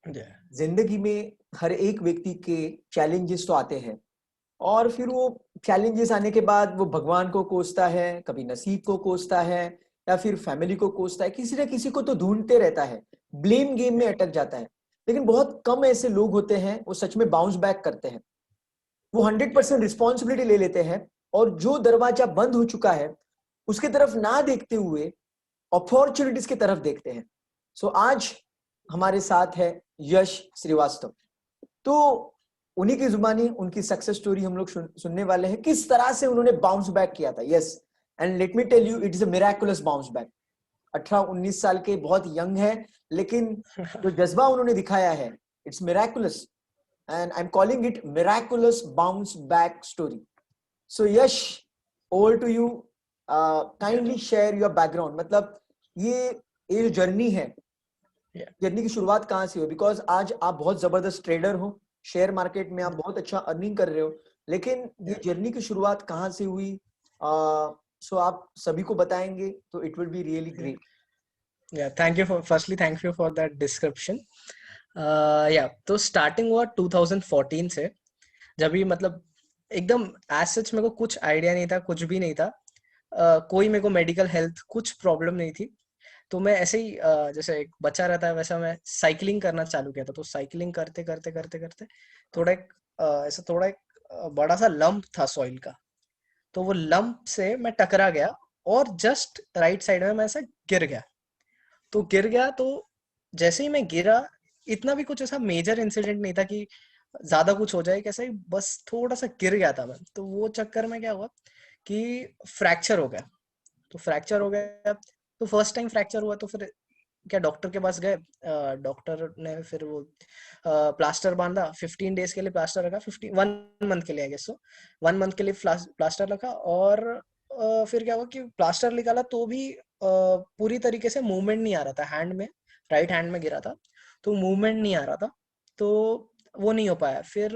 जिंदगी में हर एक व्यक्ति के चैलेंजेस तो आते हैं, और फिर वो चैलेंजेस आने के बाद वो भगवान को कोसता है, कभी नसीब को कोसता है, या फिर फैमिली को कोसता है, किसी ना किसी को तो ढूंढते रहता है, ब्लेम गेम में अटक जाता है। लेकिन बहुत कम ऐसे लोग होते हैं वो सच में बाउंस बैक करते हैं, वो 100% रिस्पॉन्सिबिलिटी ले लेते हैं, और जो दरवाजा बंद हो चुका है उसके तरफ ना देखते हुए अपॉर्चुनिटीज की तरफ देखते हैं। सो आज हमारे साथ है यश श्रीवास्तव। तो उन्हीं की जुबानी उनकी सक्सेस स्टोरी हम लोग सुनने वाले हैं, किस तरह से उन्होंने बाउंस बैक किया था। Yes, and let me tell you, it is a miraculous bounce back. 18-19 साल के, बहुत यंग है, लेकिन जो जज्बा उन्होंने दिखाया है, it's miraculous, and I am calling it miraculous bounce back story. So Yash, over to you, kindly share your background. मतलब ये जो जर्नी है, जर्नी की शुरुआत कहाँ से हुई? बिकॉज आज आप बहुत जबरदस्त ट्रेडर हो, शेयर मार्केट में आप बहुत अच्छा अर्निंग कर रहे हो, लेकिन ये जर्नी की शुरुआत कहाँ से हुई? सो आप सभी को बताएंगे तो it will be really great. Thank you for that description. तो स्टार्टिंग हुआ 2014 से, जब भी मतलब एकदम एज सच मेरे को कुछ आइडिया नहीं था, कुछ भी नहीं था। कोई मेरे को मेडिकल हेल्थ कुछ प्रॉब्लम नहीं थी। तो मैं ऐसे ही जैसे एक बच्चा रहता है वैसा मैं साइकिलिंग करना चालू किया था। तो साइकिलिंग करते करते करते करते थोड़ा एक बड़ा सा लंप था सॉइल का। तो वो लंप से मैं टकरा गया और जस्ट राइट साइड में मैं ऐसा गिर गया। तो गिर गया तो जैसे ही मैं गिरा, इतना भी कुछ ऐसा मेजर इंसिडेंट नहीं था कि ज्यादा कुछ हो जाए, कैसा ही बस थोड़ा सा गिर गया था मैं। तो वो चक्कर में क्या हुआ कि फ्रैक्चर हो गया। तो फ्रैक्चर हो गया, तो फर्स्ट टाइम फ्रैक्चर हुआ तो फिर क्या डॉक्टर के पास गए। डॉक्टर ने फिर वो प्लास्टर बांधा, 15 डेज के लिए प्लास्टर रखा, 1 मंथ के लिए आई गेस। 1 मंथ के लिए प्लास्टर रखा। और फिर क्या हुआ कि प्लास्टर निकाला तो भी पूरी तरीके से मूवमेंट नहीं आ रहा था हैंड में। राइट हैंड में गिरा था तो मूवमेंट नहीं आ रहा था, तो वो नहीं हो पाया। फिर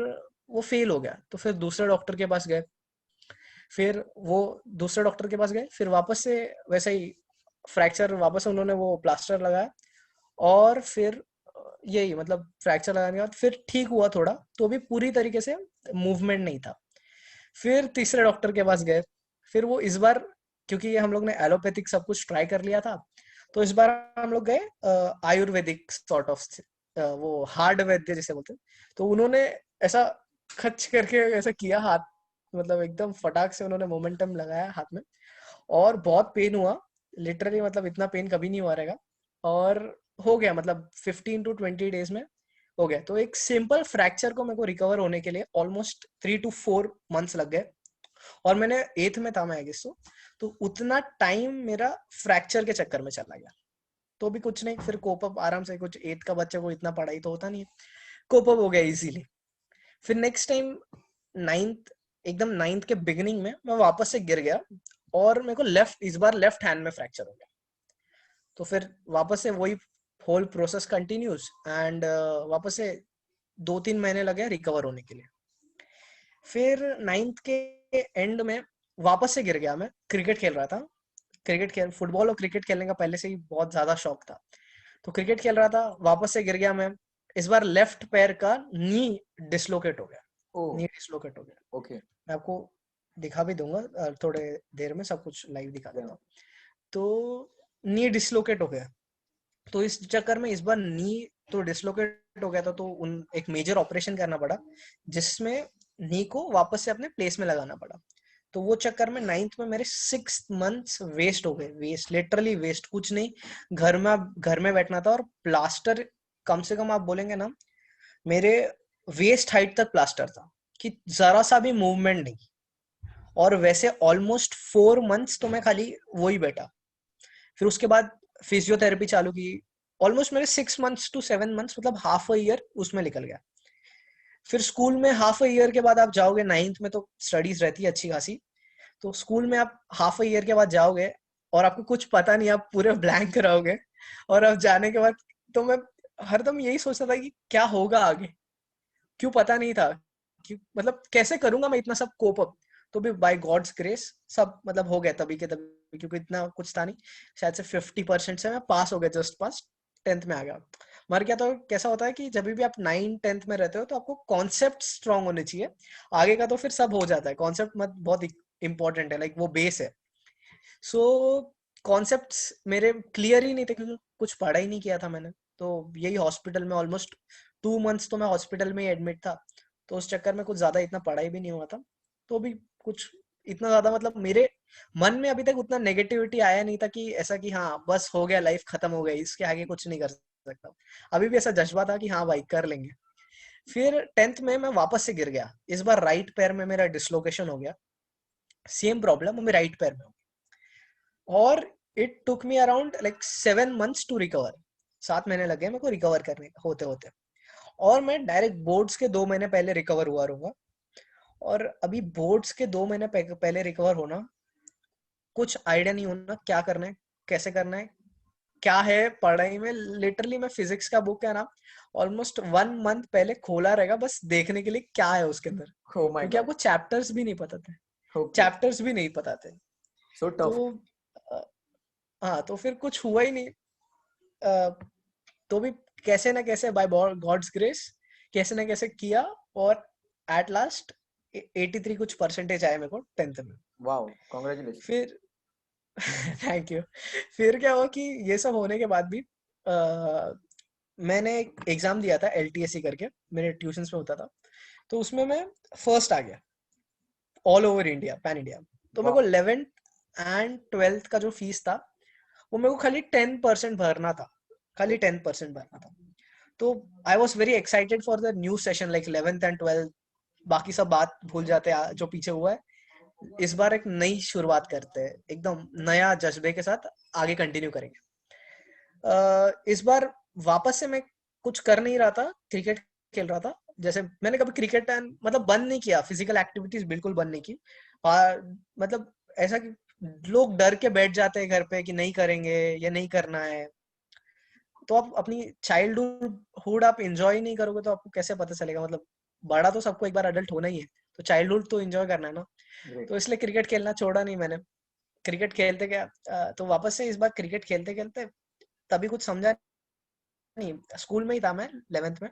वो फेल हो गया, तो फिर दूसरे डॉक्टर के पास गए। फिर वापस से वैसा ही फ्रैक्चर, वापस से उन्होंने वो प्लास्टर लगाया। और फिर यही मतलब फ्रैक्चर लगाने के बाद फिर ठीक हुआ थोड़ा, तो भी पूरी तरीके से मूवमेंट नहीं था। फिर तीसरे डॉक्टर के पास गए। फिर वो इस बार, क्योंकि ये हम लोग ने एलोपैथिक सब कुछ ट्राई कर लिया था, तो इस बार हम लोग गए आयुर्वेदिक सॉर्ट ऑफ, वो हार्ड वैद्य जिसे बोलते हैं। तो उन्होंने ऐसा खच करके ऐसा किया हाथ, मतलब एकदम फटाक से उन्होंने मोमेंटम लगाया हाथ में, और बहुत पेन हुआ। लिटरली मतलब इतना पेन कभी नहीं हुआ रहेगा। और हो गया, मतलब 15 to 20 डेज में हो गया। तो एक सिंपल फ्रैक्चर को मेरे को रिकवर होने के लिए ऑलमोस्ट 3 to 4 मंथ्स लग गए। और मैंने 8th में था मैं, आई गेस। तो उतना टाइम मेरा फ्रैक्चर के चक्कर में चला गया। तो भी कुछ नहीं, फिर कोप अप आराम से, कुछ 8th का बच्चे को इतना पढ़ाई तो होता नहीं है, कोप अप हो गया इजीली। फिर नेक्स्ट टाइम 9th, एकदम 9th के बिगिनिंग में मैं वापस से गिर गया, और मेरे को इस बार लेफ्ट हैंड में फ्रैक्चर हो गया। तो फिर वापस से वही होल प्रोसेस कंटिन्यूज, एंड वापस से 2-3 महीने लगे रिकवर होने के लिए। फिर 9th के एंड में वापस से गिर गया। मैं क्रिकेट खेल रहा था, फुटबॉल और क्रिकेट खेलने का पहले से ही बहुत ज्यादा शौक था। तो क्रिकेट खेल रहा था, वापस से गिर गया मैं। इस बार लेफ्ट पैर का नी डिसलोकेट हो गया। नी डिसलोकेट हो गया। ओके, मैं आपको दिखा भी दूंगा थोड़े देर में, सब कुछ लाइव दिखा देता हूँ। तो नी डिसलोकेट हो गया। तो इस चक्कर में इस बार नी तो डिसलोकेट हो गया था, तो उन एक मेजर ऑपरेशन करना पड़ा, जिसमें नी को वापस से अपने प्लेस में लगाना पड़ा। तो वो चक्कर में 9th में मेरे 6 मंथ्स वेस्ट हो गए। वेस्ट, लिटरली वेस्ट, कुछ नहीं। घर में बैठना था, और प्लास्टर कम से कम आप बोलेंगे ना, मेरे वेस्ट हाइट तक प्लास्टर था, कि जरा सा भी मूवमेंट नहीं। और वैसे ऑलमोस्ट 4 मंथ्स तो मैं खाली वो ही बैठा। फिर उसके बाद फिजियोथेरेपी चालू की। ऑलमोस्ट मेरे 6 months to 7 months, मतलब हाफ अ ईयर उसमें निकल गया। फिर स्कूल में हाफ अ ईयर के बाद आप जाओगे, 9th में तो स्टडीज रहती है अच्छी खासी। तो स्कूल में आप हाफ अ ईयर के बाद जाओगे, और आपको कुछ पता नहीं, आप पूरे ब्लैंक रहोगे। और अब जाने के बाद तो मैं हरदम यही सोचता था कि क्या होगा आगे, क्यों पता नहीं था कि मतलब कैसे करूंगा मैं इतना सब कोप अप। तो भी बाय गॉड्स ग्रेस सब मतलब हो गया तभी के तभी, क्योंकि इतना कुछ था नहीं। शायद से 50% से मैं पास हो गया, जस्ट पास 10th में आ गया। मगर क्या तो कैसा होता है कि जब भी आप 9th 10th में रहते हो तो आपको कॉन्सेप्ट स्ट्रांग होने चाहिए, आगे का तो फिर सब हो जाता है। कॉन्सेप्ट मत बहुत इंपॉर्टेंट है, लाइक वो बेस है। सो कॉन्सेप्ट्स मेरे क्लियर ही नहीं थे क्योंकि कुछ पढ़ा ही नहीं किया था मैंने। तो यही हॉस्पिटल में ऑलमोस्ट 2 months तो मैं हॉस्पिटल में ही एडमिट था, तो उस चक्कर में कुछ ज्यादा इतना पढ़ाई भी नहीं हुआ था। तो भी कुछ इतना ज्यादा मतलब मेरे मन में अभी तक उतना नेगेटिविटी आया नहीं था कि ऐसा कि हाँ बस हो गया, लाइफ खत्म हो गई, इसके आगे कुछ नहीं कर सकता। अभी भी ऐसा जज्बा था कि हाँ भाई कर लेंगे। फिर 10th में मैं वापस से गिर गया, इस बार राइट पैर में मेरा डिसलोकेशन हो गया। सेम प्रॉब्लम मेरे राइट पैर में हो गया। और it took me around like 7 months to recover. 7 महीने लगे मेरे को रिकवर करने होते होते। और मैं डायरेक्ट बोर्ड्स के 2 महीने पहले रिकवर हुआ रहूंगा। और अभी बोर्ड्स के 2 महीने पहले रिकवर होना, कुछ आइडिया नहीं होना क्या करना है, कैसे करना है, क्या है पढ़ाई में। लिटरली मैं फिजिक्स का बुक है ना, ऑलमोस्ट 1 month पहले खोला रहेगा बस देखने के लिए क्या है उसके अंदर, Oh my क्योंकि God. आपको चैप्टर्स भी नहीं पता थे। Okay. चैप्टर्स भी नहीं पता थे। So tough. तो अ, हाँ तो फिर कुछ हुआ ही नहीं। अ, तो भी कैसे ना कैसे बाय गॉड्स ग्रेस कैसे ना कैसे किया। और एट लास्ट 83 कुछ परसेंटेज आए मेरे को 10th में। Wow. Congratulations. फिर थैंक यू। फिर क्या हुआ कि ये सब होने के बाद भी मैंने एक एग्जाम दिया था LTSC करके, मेरे ट्यूशंस में होता था। तो उसमें मैं फर्स्ट आ गया all over India, pan India. तो मेरे को Wow. 11th एंड 12th का जो फीस था वो मेरे को खाली 10% भरना था, खाली 10% भरना था। तो I was very excited for the new session like 11th and 12th। बाकी सब बात भूल जाते हैं जो पीछे हुआ है, इस बार एक नई शुरुआत करते हैं, एकदम नया जज्बे के साथ आगे कंटिन्यू करेंगे। इस बार वापस से मैं कुछ कर नहीं रहा था, क्रिकेट खेल रहा था। जैसे मैंने कभी क्रिकेट मतलब बंद नहीं किया, फिजिकल एक्टिविटीज बिल्कुल बंद नहीं की। और मतलब ऐसा कि लोग डर के बैठ जाते हैं घर पे कि नहीं करेंगे या नहीं करना है। तो आप अपनी चाइल्डहुड आप एंजॉय नहीं करोगे तो आपको कैसे पता चलेगा। मतलब बड़ा तो सबको एक बार अडल्ट होना ही है, तो चाइल्डहुड तो एंजॉय करना है ना। Great. तो इसलिए क्रिकेट खेलना छोड़ा नहीं मैंने। क्रिकेट खेलते गया। तो वापस से इस बार क्रिकेट खेलते खेलते तभी कुछ समझा नहीं, स्कूल में ही था मैं 11th में।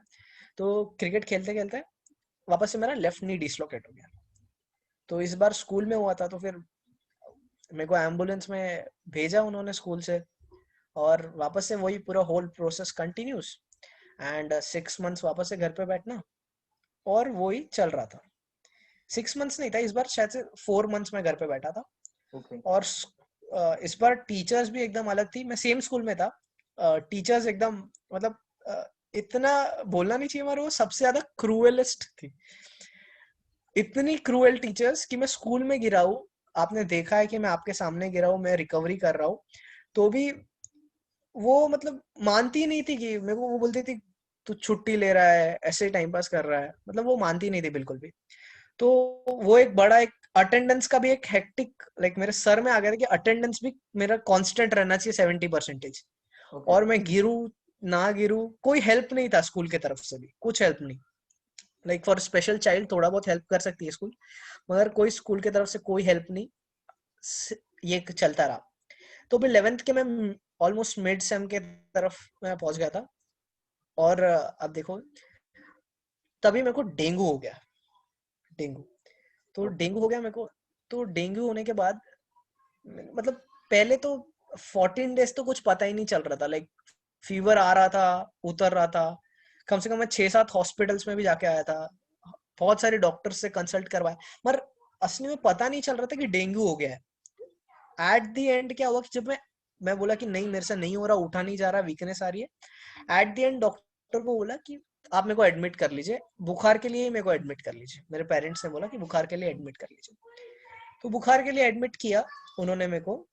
तो क्रिकेट खेलते खेलते वापस से मेरा लेफ्ट नी डिसलोकेट हो गया। तो इस बार स्कूल में हुआ था, तो फिर मेरे को एम्बुलेंस में भेजा उन्होंने स्कूल से। और वापस से वही पूरा whole process continues. And 6 months वापस से घर पे बैठना, और वही चल रहा था। 6 months नहीं था इस बार, शायद से 4 months में घर पे बैठा था। Okay. और इस बार टीचर्स भी एकदम अलग थी। मैं सेम स्कूल में था, टीचर्स एकदम मतलब इतना बोलना नहीं चाहिए मगर वो सबसे ज्यादा क्रूएलिस्ट थी। इतनी क्रूएल टीचर्स कि मैं स्कूल में गिरा हूँ, आपने देखा है कि मैं आपके सामने गिरा हूँ, मैं रिकवरी कर रहा हूँ, तो भी वो मतलब मानती ही नहीं थी। कि मेरे को वो बोलती थी तू छुट्टी ले रहा है, ऐसे टाइम पास कर रहा है, मतलब वो मानती नहीं थी बिल्कुल भी। तो वो एक बड़ा एक अटेंडेंस का भी एक हेक्टिक लाइक मेरे सर में आ गया था कि अटेंडेंस भी मेरा कांस्टेंट रहना चाहिए 70%। Okay. और मैं गिरूं ना गिरूं, कोई हेल्प नहीं था स्कूल की तरफ से भी, कुछ हेल्प नहीं। लाइक फॉर स्पेशल चाइल्ड थोड़ा बहुत हेल्प कर सकती है स्कूल, मगर कोई स्कूल की तरफ से कोई हेल्प नहीं। ये चलता रहा। तो भी 11th के मैं ऑलमोस्ट मिड सेम के तरफ मैं पहुंच गया था। और अब देखो तभी मेरे को डेंगू हो गया। डेंगू तो Okay. डेंगू हो गया मेरे को। तो डेंगू होने के बाद मतलब पहले तो 14 days तो कुछ पता ही नहीं चल रहा था। लाइक फीवर आ रहा था, उतर रहा था। कम से कम मैं 6-7 हॉस्पिटल्स में भी जाके आया था, बहुत सारे डॉक्टर्स से कंसल्ट करवाया, मगर असली में पता नहीं चल रहा था कि डेंगू हो गया है। एट द एंड क्या हुआ कि जब मैं बोला कि नहीं मेरे से नहीं हो रहा, उठा नहीं जा रहा, वीकनेस आ रही है। एट द एंड डॉक्टर को बोला कि आप मेरे को एडमिट कर लीजिए, बुखार के लिए ही मेरे को एडमिट कर लीजिए। मेरे पेरेंट्स ने बोला कि बुखार के लिए एडमिट कर लीजिए। तो बुखार के लिए एडमिट किया उन्होंने मेरे को,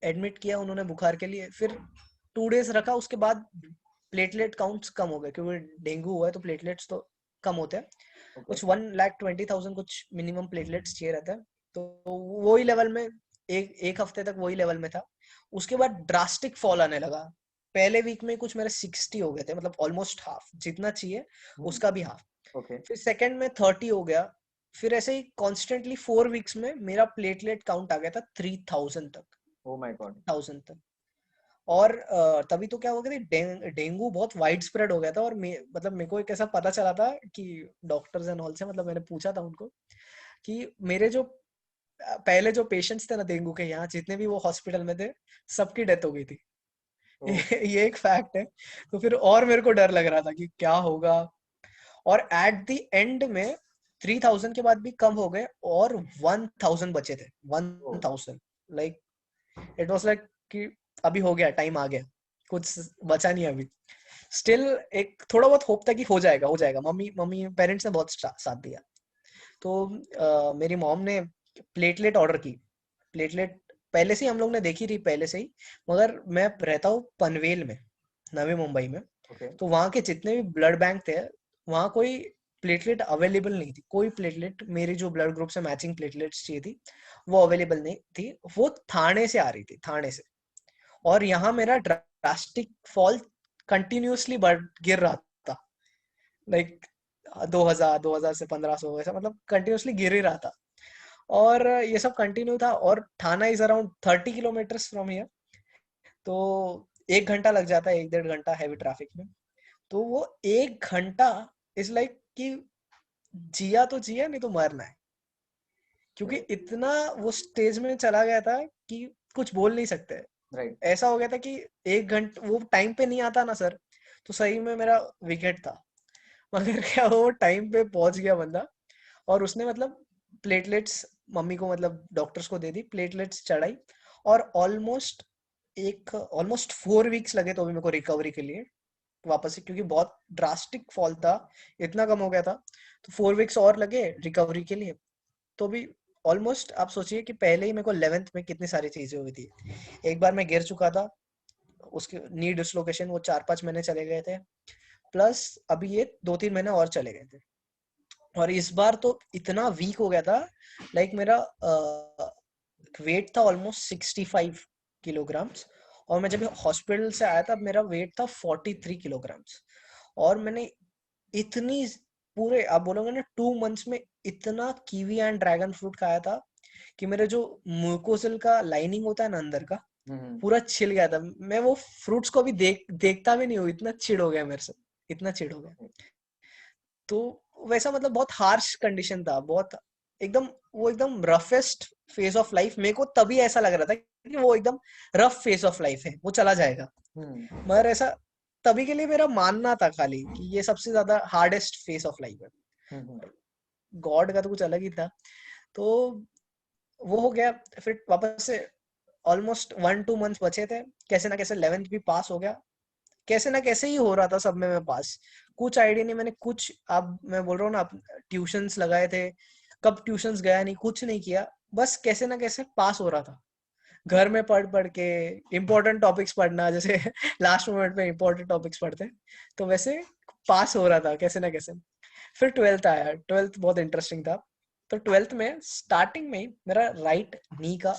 एडमिट किया उन्होंने बुखार के लिए। फिर 2 days रखा, उसके बाद प्लेटलेट काउंट्स कम हो गए, क्योंकि डेंगू हुआ है तो प्लेटलेट्स तो कम होते हैं। Okay. कुछ 1,20,000 कुछ मिनिमम प्लेटलेट्स चाहिए रहता है। तो वही लेवल में एक हफ्ते तक वही लेवल में था। उसके बाद ड्रास्टिक फॉल आने लगा। पहले वीक में कुछ मेरे 60 हो गए थे, मतलब ऑलमोस्ट हाफ जितना चाहिए Hmm. उसका भी हाफ। Okay. फिर सेकंड में 30 हो गया। फिर ऐसे ही कॉन्स्टेंटली 4 वीक्स में मेरा प्लेटलेट काउंट आ गया था 3,000 तक, Oh my God. 1000 तक। और तभी तो क्या हो गया था, डेंगू बहुत वाइड स्प्रेड हो गया था। और मतलब मेरे को एक ऐसा पता चला था कि डॉक्टर्स एंड ऑल से, मतलब मैंने पूछा था उनको कि मेरे जो पहले जो पेशेंट्स थे ना डेंगू के, यहाँ जितने भी वो हॉस्पिटल में थे, सबकी डेथ हो गई थी। ओ, ये एक फैक्ट है। तो फिर और मेरे को डर लग रहा था कि क्या होगा। और एट द एंड में 3000 के बाद भी कम हो गए और 1000 बचे थे। ओ, 1000, लाइक इट वाज लाइक कि अभी हो गया, टाइम आ गया, कुछ बचा नहीं अभी। स्टिल एक थोड़ा बहुत होप था कि हो जाएगा हो जाएगा। मम्मी मम्मी पेरेंट्स ने बहुत साथ दिया। तो मेरी मॉम ने प्लेटलेट ऑर्डर की। प्लेटलेट पहले से ही हम लोग ने देखी थी पहले से ही, मगर मैं रहता हूँ पनवेल में, नवी मुंबई में। ओके, तो वहाँ के जितने भी ब्लड बैंक थे, वहाँ कोई प्लेटलेट अवेलेबल नहीं थी। कोई प्लेटलेट मेरी जो ब्लड ग्रुप से मैचिंग प्लेटलेट्स चाहिए थी वो अवेलेबल नहीं थी। वो थाने से आ रही थी, थाने से। और यहाँ मेरा ड्रास्टिक फॉल कंटिन्यूअसली बढ़ गिर रहा था, लाइक 2000 से 1500, ऐसा मतलब कंटिन्यूअसली गिर ही रहा था। और ये सब कंटिन्यू था। और थाना is around 30 kilometres from here. तो 1 घंटा लग जाता है, 1-1.5 घंटा हैवी ट्रैफिक में। तो वो 1 घंटा इज लाइक कि जिया तो जिया, नहीं तो मरना है। क्योंकि इतना वो स्टेज में चला गया था कि कुछ बोल नहीं सकते। राइट, ऐसा हो गया था कि 1 घंटा वो टाइम पे नहीं आता ना सर, तो सही में मेरा विकेट था। मगर क्या, वो टाइम पे पहुंच गया बंदा। और उसने मतलब प्लेटलेट्स मम्मी को, मतलब डॉक्टर्स को दे दी, प्लेटलेट्स चढ़ाई। और ऑलमोस्ट 4 वीक्स लगे तो भी मेरे को रिकवरी के लिए वापस से, क्योंकि बहुत ड्रास्टिक फॉल था, इतना कम हो गया था। तो 4 वीक्स और लगे रिकवरी के लिए। तो भी ऑलमोस्ट आप सोचिए कि पहले ही मेरे को 11th में कितनी सारी चीजें हुई थी। एक बार मैं गिर चुका था, उसके नी डिसलोकेशन, वो 4-5 महीने चले गए थे। प्लस अभी ये 2-3 महीने और चले गए थे। और इस बार तो इतना वीक हो गया था, लाइक मेरा वेट था ऑलमोस्ट 65 किलोग्राम्स। और मैं जब हॉस्पिटल से आया था मेरा वेट था 43 किलोग्राम्स। और मैंने इतनी पूरे आप बोलोगे ना 2 मंथ्स में इतना कीवी एंड ड्रैगन फ्रूट खाया था कि मेरे जो म्यूकोसल का लाइनिंग होता है ना अंदर का, हम्म, पूरा छिल गया था। मैं वो फ्रूट्स को भी देखता भी नहीं हूँ, इतना चिढ़ हो गया मेरे से, इतना चिढ़ हो गया। तो वैसा मतलब बहुत हार्श कंडीशन था, बहुत एकदम, वो एकदम रफेस्ट फेज ऑफ लाइफ। मेरे को तभी ऐसा लग रहा था कि वो एकदम रफ फेज ऑफ लाइफ है, वो चला जाएगा। हम्म, मगर ऐसा तभी के लिए मेरा मानना था खाली कि ये सबसे ज्यादा हार्डेस्ट फेज ऑफ लाइफ है। हम्म, गॉड का तो कुछ अलग ही था। तो वो हो गया। फिर वापस से ऑलमोस्ट 1-2 मंथ्स बचे थे, कैसे ना कैसे 11th भी पास हो गया। कैसे ना कैसे ही हो रहा था सब में मैं पास। कुछ आइडिया नहीं, मैंने कुछ, अब मैं बोल रहा हूँ ना, ट्यूशंस लगाए थे, कब ट्यूशंस गया नहीं, कुछ नहीं किया, बस कैसे ना कैसे पास हो रहा था। घर में पढ़ पढ़ के इम्पोर्टेंट टॉपिक्स पढ़ना, जैसे लास्ट मोमेंट में इम्पोर्टेंट टॉपिक्स पढ़ते, तो वैसे पास हो रहा था कैसे ना कैसे। फिर 12th आया, 12th बहुत इंटरेस्टिंग था। तो 12th में स्टार्टिंग में ही मेरा राइट नी का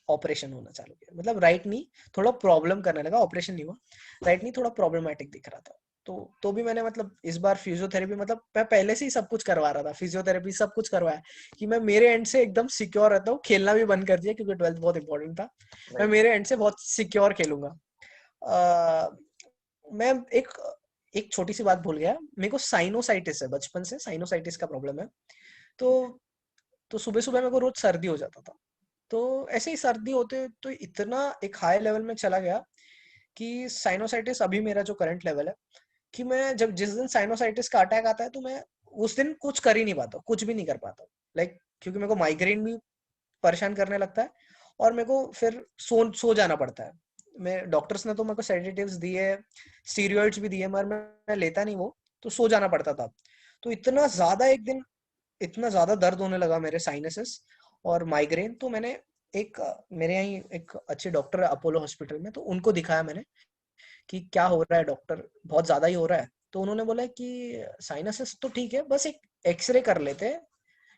ऑपरेशन होना चालू किया। मतलब राइट नी थोड़ा प्रॉब्लम करने लगा, ऑपरेशन नहीं हुआ, राइट नी थोड़ा प्रॉब्लमेटिक दिख रहा था। तो भी मैंने मतलब इस बार फिजियोथेरेपी, मतलब मैं पहले से ही सब कुछ करवा रहा था, फिजियोथेरेपी सब कुछ करवाया कि मैं मेरे एंड से एकदम सिक्योर रहता हूँ। खेलना भी बंद कर दिया क्योंकि 12th बहुत इंपॉर्टेंट था। मैं राइट, मेरे एंड से बहुत सिक्योर खेलूंगा। मैं एक एक छोटी सी बात भूल गया, मेरे को साइनोसाइटिस है, बचपन से साइनोसाइटिस का प्रॉब्लम है। तो सुबह सुबह मेरे को रोज सर्दी हो जाता था। तो ऐसे ही सर्दी होते तो इतना एक हाई लेवल में चला गया कि साइनोसाइटिस अभी मेरा जो करंट लेवल है, कि मैं जब जिस दिन साइनोसाइटिस का अटैक आता है तो मैं उस दिन कुछ कर ही नहीं पाता, कुछ भी नहीं कर पाता। लाइक क्योंकि मेरे को माइग्रेन भी परेशान करने लगता है। और मेरे को फिर सो जाना पड़ता है। मैं डॉक्टर्स ने तो मेरे को सेडेटिव्स दिए, स्टीरॉइड्स भी दिए, मगर मैं लेता नहीं वो, तो सो जाना पड़ता था। तो इतना ज्यादा एक दिन इतना ज्यादा दर्द होने लगा मेरे साइनसेस और माइग्रेन। तो मैंने एक मेरे यहाँ ही एक अच्छे डॉक्टर है अपोलो हॉस्पिटल में, तो उनको दिखाया मैंने कि क्या हो रहा है डॉक्टर, बहुत ज्यादा ही हो रहा है। तो उन्होंने बोला कि साइनसेस तो ठीक है, बस एक एक्सरे कर लेते हैं,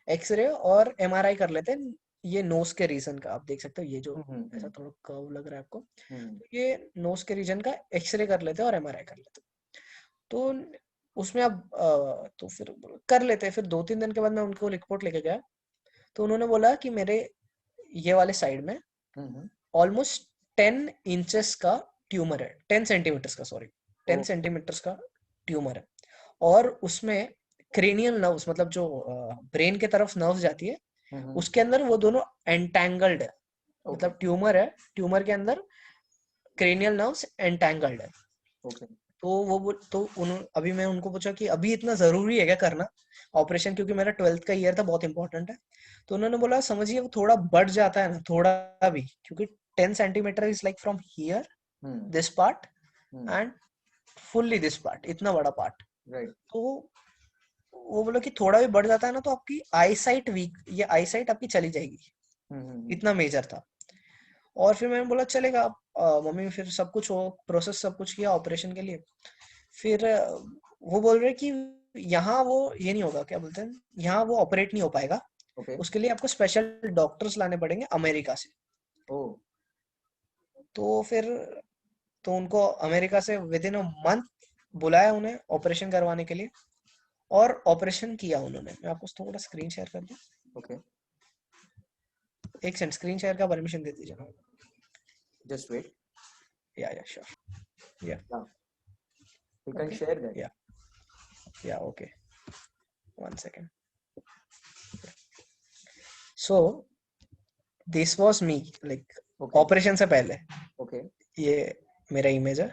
एक्सरे और एमआरआई कर लेते हैं। ये नोज के रीजन का आप देख सकते हो, ये जो ऐसा थोड़ा कर्व लग रहा है आपको, हम्म, तो ये नोज के रीजन का एक्सरे कर लेते हैं और एमआरआई कर लेते हैं। तो उसमें अब तो फिर कर लेते हैं। फिर 2-3 दिन के बाद मैं उनको रिपोर्ट लेके गया, तो उन्होंने बोला कि मेरे ये वाले साइड में हम्म, ऑलमोस्ट 10 इंचेस का ट्यूमर है, 10 सेंटीमीटर्स का, सॉरी, 10 सेंटीमीटर्स का ट्यूमर है। और उसमें क्रेनियल नर्व्स, मतलब जो ब्रेन के तरफ नर्व्स जाती है, उसके अंदर वो दोनों एंटैंगल्ड है। मतलब ट्यूमर है, ट्यूमर के अंदर क्रेनियल नर्व्स एंटैंगल्ड है। तो अभी मैं उनको पूछा कि अभी इतना जरूरी है क्या करना ऑपरेशन, क्योंकि मेरा 12th का ईयर था, बहुत इंपॉर्टेंट है। तो उन्होंने बोला समझिए वो थोड़ा बढ़ जाता है ना, थोड़ा भी, क्योंकि 10 centimetre is like from here, this part and fully this part, इतना बड़ा पार्ट। तो वो बोला कि थोड़ा भी बढ़ जाता है ना तो आपकी आई साइट वीक, ये आई साइट आपकी चली जाएगी, इतना मेजर था। और फिर मैंने बोला चलेगा, मम्मी फिर सब कुछ हो, प्रोसेस सब कुछ किया ऑपरेशन के लिए। फिर वो बोल रहे कि यहाँ वो ये नहीं होगा, क्या बोलते हैं, यहाँ वो ऑपरेट नहीं हो पाएगा, उसके लिए आपको स्पेशल डॉक्टर्स लाने पड़ेंगे अमेरिका से। तो फिर तो उनको अमेरिका से विद इन अ मंथ बुलाया उन्हें ऑपरेशन करवाने के लिए, और ऑपरेशन किया उन्होंने। मैं आपको थोड़ा स्क्रीन शेयर कर दूं। एक सेकंड, स्क्रीन शेयर का परमिशन दे दीजिए ना। Just wait. Yeah, sure. Yeah. You can share that. Yeah, okay. 1 second. So this was me, like operation से पहले। ये मेरा इमेज है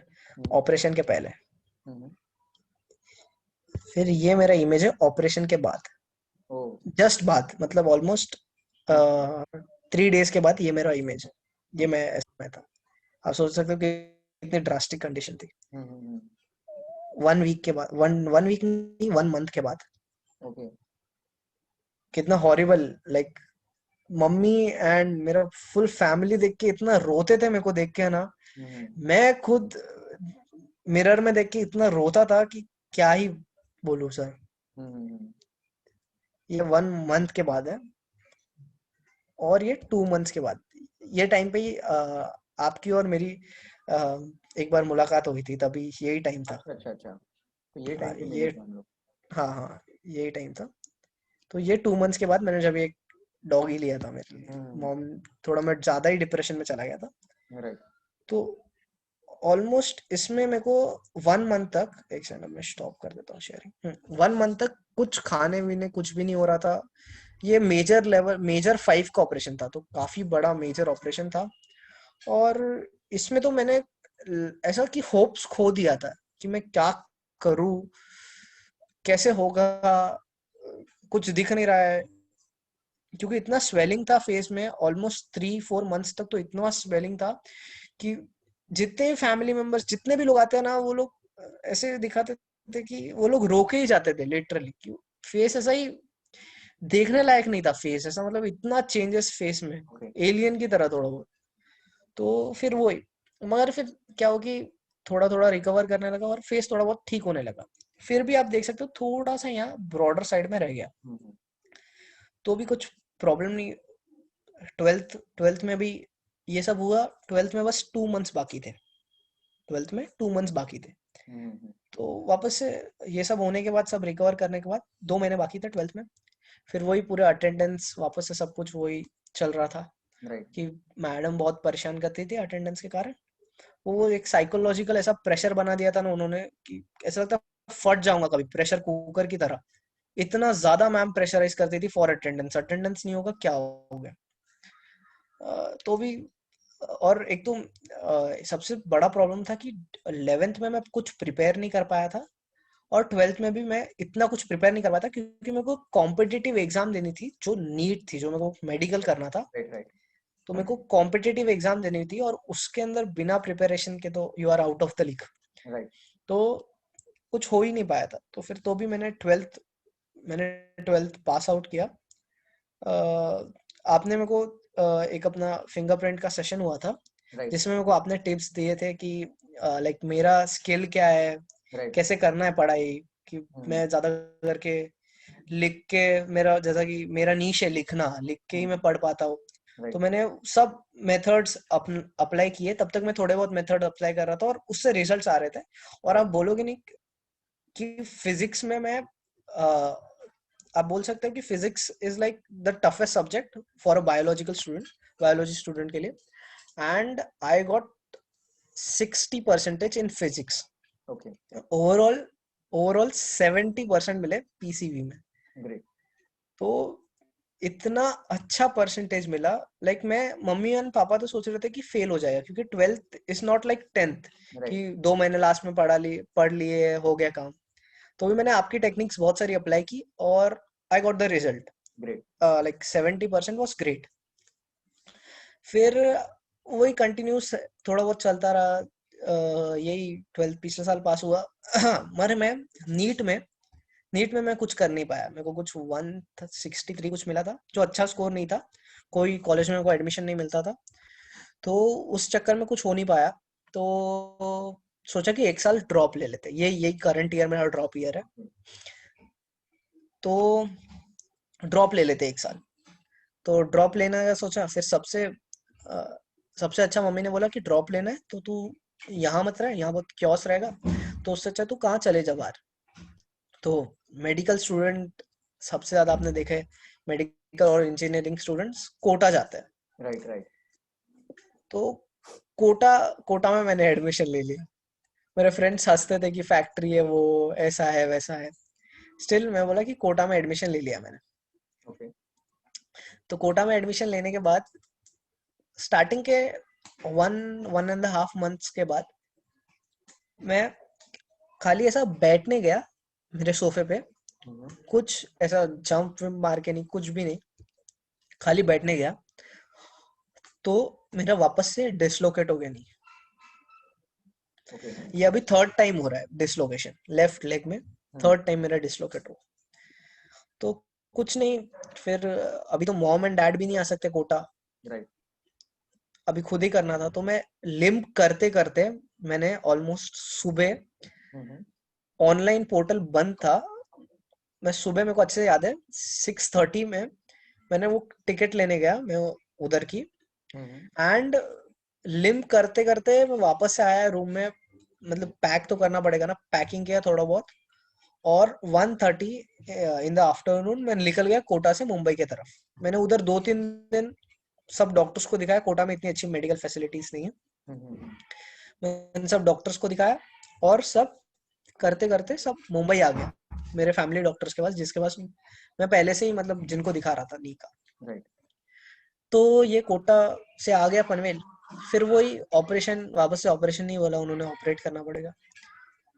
ऑपरेशन के पहले। फिर ये मेरा इमेज है ऑपरेशन के बाद, जस्ट बाद, मतलब ऑलमोस्ट 3 days के बाद ये मेरा इमेज है। ये मैं ऐसा में था। आप सोच सकते हो कि कितनी ड्रास्टिक कंडीशन थी। 1 week के बाद, 1 week नहीं, 1 month के बाद। कितना हॉरिबल, लाइक मम्मी एंड मेरा फुल फैमिली देख के इतना रोते थे, मेरे को देख के ना, मैं खुद मिरर में देख के इतना रोता था कि क्या ही बोलूं सर। ये 1 month के बाद है, और ये 2 months के बाद। ये टाइम पे ही आपकी और मेरी एक बार मुलाकात हुई थी, तभी यही टाइम था। अच्छा, तो ये टाइम पे मिले थे हम लोग। हाँ, यही टाइम था। तो ये 2 months के बाद मैंने जब एक डॉगी लिया था मेरे लिए, मॉम, थोड़ा मैं ज्यादा ही डिप्रेशन में चला गया था। तो ऑलमोस्ट इसमें मेरे को 1 month तक, एक सेकंड मैं स्टॉप कर देता हूँ शेयरिंग। 1 month तक कुछ खाने पीने कुछ भी नहीं हो रहा था। ये मेजर 5 का ऑपरेशन था, तो काफी बड़ा मेजर ऑपरेशन था। और इसमें तो मैंने ऐसा कि होप्स खो दिया था कि मैं क्या करूं, कैसे होगा, कुछ दिख नहीं रहा है, क्योंकि इतना स्वेलिंग था फेस में। ऑलमोस्ट 3-4 months तक तो इतना स्वेलिंग था कि जितने फैमिली मेंबर्स, जितने भी लोग आते हैं ना, वो लोग ऐसे दिखाते थे कि वो लोग रोके ही जाते थे लिटरली। क्यों, फेस ऐसा ही देखने लायक नहीं था, फेस ऐसा, मतलब इतना चेंजेस फेस में, एलियन की तरह थोड़ा बहुत। तो फिर वही, मगर फिर क्या हो कि थोड़ा थोड़ा रिकवर करने लगा और फेस थोड़ा बहुत ठीक होने लगा। फिर भी आप देख सकते हो थोड़ा सा यहाँ ब्रॉडर साइड में रह गया, तो भी कुछ प्रॉब्लम नहीं। 12th में भी ये सब हुआ। 12th में बस 2 months बाकी थे, 12th में 2 months बाकी थे। तो वापस से ये सब होने के बाद, सब रिकवर करने के बाद 2 महीने बाकी थे 12th में। फिर वही पूरे अटेंडेंस वापस से सब कुछ वही चल रहा था कि मैडम बहुत परेशान करती थी अटेंडेंस के कारण। वो एक साइकोलॉजिकल ऐसा प्रेशर बना दिया था ना उन्होंने कि ऐसा लगता फट जाऊंगा कभी, प्रेशर कुकर की तरह। इतना ज्यादा मैम प्रेशराइज करती थी फॉर अटेंडेंस, अटेंडेंस नहीं होगा क्या हो गया। तो भी, और एक तो सबसे बड़ा प्रॉब्लम था कि 11th में मैं कुछ प्रिपेयर नहीं कर पाया था, और 12th में भी मैं इतना कुछ प्रिपेयर नहीं कर पाया था, क्योंकि मेरे को कॉम्पिटिटिव एग्जाम देनी थी, जो नीट थी, जो मेरे को मेडिकल करना था। तो मेरे को कॉम्पिटिटिव एग्जाम देनी थी, और उसके अंदर बिना प्रिपरेशन के तो you are out of the league. तो कुछ हो ही नहीं पाया था। तो फिर तो भी मैंने 12th पास आउट किया। आपने मेरे को एक अपना फिंगरप्रिंट का सेशन हुआ था, जिसमें मेरे को आपने टिप्स दिए थे कि लाइक मेरा स्किल क्या है, कैसे करना है पढ़ाई, कि मैं ज्यादा करके लिख के, मेरा जैसा कि मेरा नीश है लिखना, लिख के ही मैं पढ़ पाता हूँ। तो मैंने सब मेथड्स अप्लाई किए। तब तक मैं थोड़े बहुत मेथड अप्लाई कर रहा था, और उससे रिजल्ट्स आ रहे थे। और आप बोलोगे नहीं कि फिजिक्स में मैं आप बोल सकते हैं कि physics is like the toughest subject for a biological student, biology student के लिए। And I got 60% in physics, okay, overall 70% मिले पीसीबी में। ग्रेट। तो इतना अच्छा परसेंटेज मिला, लाइक मैं, मम्मी एंड पापा तो सोच रहे थे कि फेल हो जाएगा, क्योंकि 12th is not like 10th right, कि 2 महीने लास्ट में पढ़ लिए हो गया काम। तो भी मैंने आपकी टेक्निक्स बहुत सारी अप्लाई की और I got the result, great. Like 70% was great. फिर वही कंटिन्यूस थोड़ा बहुत चलता रहा, यही 12th पिछले साल पास हुआ। मगर मैं नीट में मैं कुछ कर नहीं पाया, मेरे को कुछ 163 कुछ मिला था, जो अच्छा स्कोर नहीं था, कोई कॉलेज में कोई एडमिशन नहीं मिलता था, तो उस चक्कर में कुछ हो नहीं पाया। तो सोचा कि एक साल ड्रॉप ले लेते, यही करंट ईयर मेरा ड्रॉप ईयर है, तो ड्रॉप ले लेते एक साल। तो ड्रॉप लेना का सोचा, फिर सबसे अच्छा मम्मी ने बोला कि ड्रॉप लेना है तो तू यहाँ मत रह, यहाँ बहुत क्योस रहेगा, तो उससे अच्छा तू कहाँ चले जा बाहर। तो मेडिकल स्टूडेंट सबसे ज्यादा आपने देखे, मेडिकल और इंजीनियरिंग स्टूडेंट्स कोटा जाते हैं। Right, right. तो कोटा में मैंने एडमिशन ले लिया। मेरे फ्रेंड्स हंसते थे कि फैक्ट्री है वो, ऐसा है वैसा है, स्टिल मैं बोला कि कोटा में एडमिशन ले लिया मैंने। ओके, तो कोटा में एडमिशन लेने के बाद स्टार्टिंग के 1.5 मंथ्स के बाद मैं खाली ऐसा बैठने गया मेरे सोफे पे, कुछ ऐसा जंप मार के नहीं, कुछ भी नहीं, खाली बैठने गया, तो मेरा वापस से डिसलोकेट हो गया नी। ओके। ये अभी 3rd टाइम हो रहा है डिसलोकेशन, लेफ्ट लेग में 3rd टाइम मेरा डिसलोकेट हो। तो कुछ नहीं, फिर अभी तो मॉम एंड डैड भी नहीं आ सकते कोटा, राइट, अभी खुद ही करना था। तो मैं लिम्प करते करते मैंने ऑलमोस्ट सुबह, ऑनलाइन पोर्टल बंद था, मैं सुबह, मेरे को अच्छे से याद है 6:30 में मैंने वो टिकट लेने गया मैं उधर की, एंड लिम्प करते करते मैं वापस से आया रूम में, मतलब पैक तो करना पड़ेगा ना, पैकिंग किया थोड़ा बहुत, और 1:30 इन द आफ्टरनून मैं निकल गया कोटा से मुंबई की तरफ। मैंने उधर 2-3 दिन सब डॉक्टर्स को दिखाया, कोटा में इतनी अच्छी मेडिकल फैसिलिटीज नहीं है, मैंने सब डॉक्टर्स को दिखाया, और सब करते करते सब मुंबई आ गया मेरे फैमिली डॉक्टर्स के पास, जिसके पास मैं पहले से ही मतलब जिनको दिखा रहा था नी का। राइट। तो ये कोटा से आ गया पनवेल, फिर वही ऑपरेशन, वापस से ऑपरेशन नहीं बोला उन्होंने, ऑपरेट करना पड़ेगा।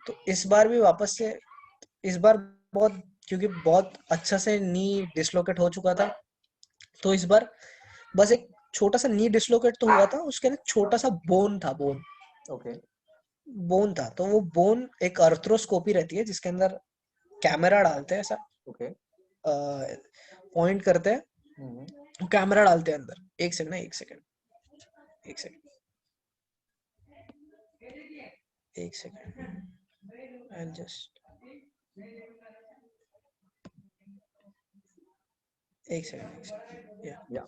तो इस बार भी वापस से, इस बार बहुत, क्योंकि बहुत अच्छा से नी डिसलोकेट हो चुका था, तो इस बार बस एक छोटा सा नी डिसलोकेट तो हुआ था, उसके अंदर छोटा सा बोन था, ओके, बोन था। तो वो बोन, एक अर्थ्रोस्कोपी रहती है जिसके अंदर कैमरा डालते हैं, ऐसा ओके। पॉइंट करते हैं, कैमरा डालते हैं अंदर। एक सेकंड ना, एक सेकंड, एक सेकंड, एक सेकंड, आई जस्ट, एक सेकंड, या,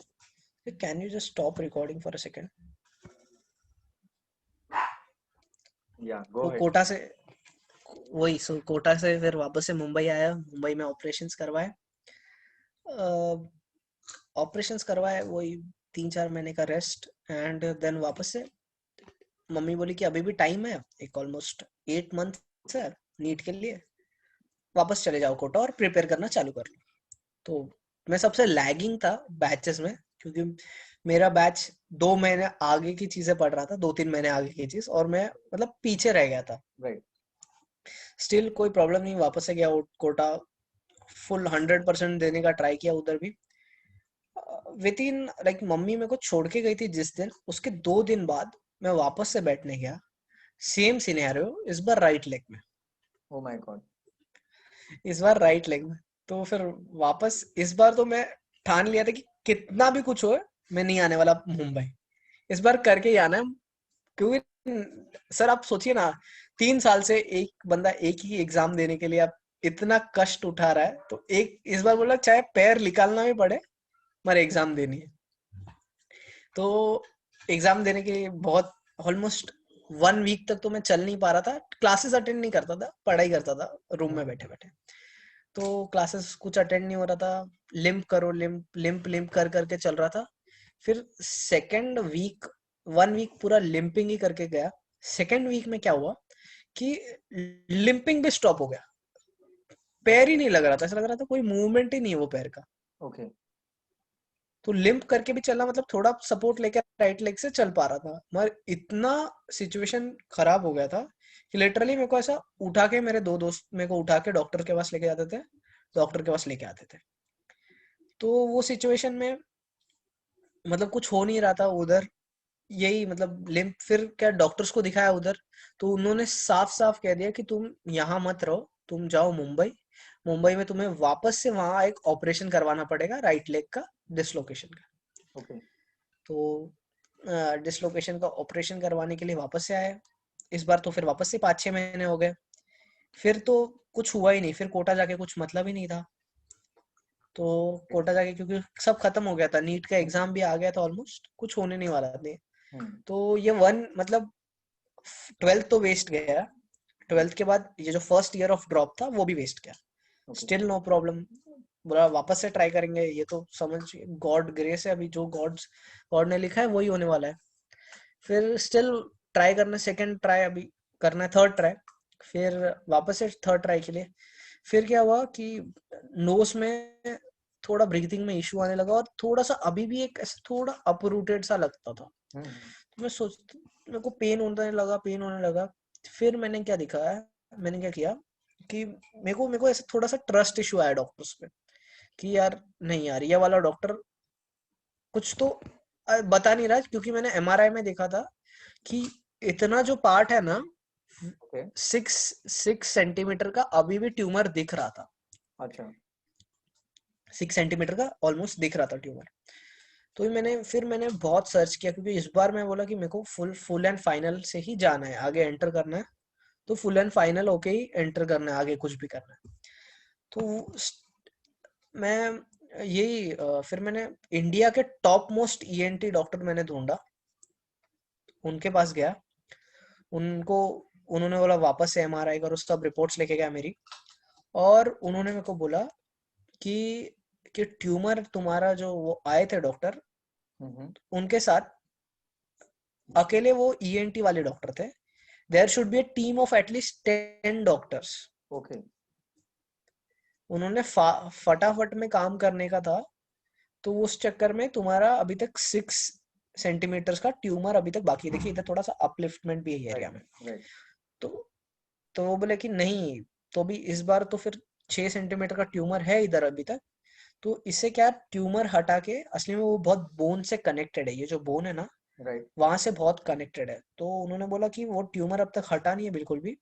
can you just stop recording for a second. या, गो वो अहेड। कोटा से, वही कोटा से फिर वापस से मुंबई आया, मुंबई में ऑपरेशंस करवाए, ऑपरेशंस करवाए, वही 3-4 महीने का रेस्ट, एंड देन वापस से मम्मी बोली कि अभी भी टाइम है, एक ऑलमोस्ट 8 मंथ है नीट के लिए, वापस चले जाओ कोटा और प्रिपेयर करना चालू कर लो। तो मैं सबसे लैगिंग था बैचेस में, क्योंकि मेरा बैच 2 महीने आगे की चीजें पढ़ रहा था, 2-3 महीने आगे की चीज, और मैं मतलब पीछे रह गया था। राइट, स्टिल कोई प्रॉब्लम नहीं, वापस से गया कोटा, फुल 100% देने का ट्राई किया उधर भी। विद इन लाइक, मम्मी मेरे को छोड़ के गई थी जिस दिन, उसके 2 दिन बाद मैं वापस से बैठने गया, सेम सिनेरियो, इस बार राइट लेग में, ओ माय गॉड। इस बार राइट लेग में। तो फिर वापस इस बार तो मैं ठान लिया था कि कितना भी कुछ हो, मैं नहीं आने वाला मुंबई, इस बार करके ही आना है। क्योंकि सर आप सोचिए ना, 3 साल से एक बंदा एक ही एग्जाम देने के लिए आप इतना कष्ट उठा रहा है, तो एक इस बार बोला चाहे पैर निकालना भी पड़े, मगर एग्जाम देनी है। तो एग्जाम देने के लिए बहुत, ऑलमोस्ट 1 वीक तक तो मैं चल नहीं पा रहा था, क्लासेस अटेंड नहीं करता था, पढ़ाई करता था रूम में बैठे बैठे। तो क्लासेस कुछ अटेंड नहीं हो रहा था, लिम्प करो, लिम्प लिम्प लिम्प कर करके चल रहा था। फिर 2nd वीक, 1 वीक पूरा लिम्पिंग ही करके गया, सेकेंड वीक में क्या हुआ कि लिंपिंग भी स्टॉप हो गया, पैर ही नहीं लग रहा था, ऐसा लग रहा था कोई मूवमेंट ही नहीं है वो पैर का। ओके। तो लिंप करके भी चलना मतलब थोड़ा सपोर्ट लेकर राइट लेग से चल पा रहा था, मगर इतना सिचुएशन खराब हो गया था कि लिटरली मेरे को ऐसा उठा के, मेरे दो दोस्त मेरे को उठा के डॉक्टर के पास लेके जाते थे, डॉक्टर के पास लेके आते थे। तो वो सिचुएशन में मतलब कुछ हो नहीं रहा था उधर, यही मतलब लिम्प, फिर क्या डॉक्टर्स को दिखाया उधर, तो उन्होंने साफ साफ कह दिया कि तुम यहाँ मत रहो, तुम जाओ मुंबई, मुंबई में तुम्हें वापस से वहां एक ऑपरेशन करवाना पड़ेगा राइट लेग का डिसलोकेशन का। ओके। तो डिसलोकेशन का ऑपरेशन करवाने के लिए वापस से आए, इस बार तो फिर वापस से 5-6 महीने हो गए, फिर तो कुछ हुआ ही नहीं, फिर कोटा जाके कुछ मतलब ही नहीं था। तो कोटा जाके क्योंकि सब खत्म हो गया था, नीट का एग्जाम भी आ गया था, ऑलमोस्ट कुछ होने नहीं वाला था। हम्म। तो ये वन मतलब 12th तो वेस्ट गया, 12th के बाद ये जो फर्स्ट ईयर ऑफ ड्रॉप था वो भी वेस्ट गया। ओके। स्टिल नो प्रॉब्लम, बोला वापस से ट्राई करेंगे, ये तो समझ गॉड ग्रेस है, अभी जो गॉड ने लिखा है वही होने वाला है। फिर स्टिल ट्राई करना, सेकंड ट्राई अभी करना है, थर्ड ट्राई, फिर वापस से थर्ड ट्राई के लिए। फिर क्या हुआ कि नोज में थोड़ा ब्रीथिंग में इशू आने लगा, और थोड़ा सा अभी भी एक ऐसा थोड़ा अपरूटेड सा लगता था। हम्म। तो मैं सोच, मेरे को पेन होने लगा। फिर मैंने क्या दिखाया, मैंने क्या किया कि मेरे को ऐसा थोड़ा सा ट्रस्ट इशू आया डॉक्टर्स पे, कि यार नहीं यार, ये वाला डॉक्टर कुछ तो बता नहीं रहा, क्योंकि मैंने एमआरआई में देखा था कि इतना जो पार्ट है ना, ओके। 6 सेंटीमीटर का अभी भी ट्यूमर दिख रहा था, अच्छा। 6 सेंटीमीटर का ऑलमोस्ट दिख रहा था ट्यूमर। तो मैंने बहुत सर्च किया, क्योंकि इस बार मैं बोला कि मेरे को फुल एंड फाइनल से ही जाना है, आगे एंटर करना है, तो फुल एंड फाइनल होके ही एंटर करना है, आगे कुछ भी करना है। तो मैं यही फिर मैंने इंडिया के टॉप मोस्ट ईएनटी डॉक्टर मैंने ढूंढा, उनके पास गया, उनको उन्होंने बोला वापस से एमआरआई करो, सब रिपोर्ट्स लेके गया मेरी, और उन्होंने मेरे को बोला कि ट्यूमर तुम्हारा, जो वो आए थे डॉक्टर, हम्म। उनके साथ अकेले वो ईएनटी वाले डॉक्टर थे, there should be a team of at least 10 doctors. Okay. उन्होंने फटाफट में काम करने का था, तो उस चक्कर में तुम्हारा अभी तक 6 सेंटीमीटर का ट्यूमर अभी तक बाकी है। देखिए इधर थोड़ा सा अपलिफ्टमेंट भी है एरिया राइट। में। राइट। तो वो बोले कि नहीं, तो भी इस बार तो फिर 6 सेंटीमीटर का ट्यूमर है इधर अभी तक, तो इससे क्या ट्यूमर हटा के, असली में वो बहुत बोन से कनेक्टेड है, ये जो बोन है ना, राइट। वहां से बहुत कनेक्टेड है। तो उन्होंने बोला कि वो ट्यूमर अब तक हटा नहीं है बिल्कुल भी,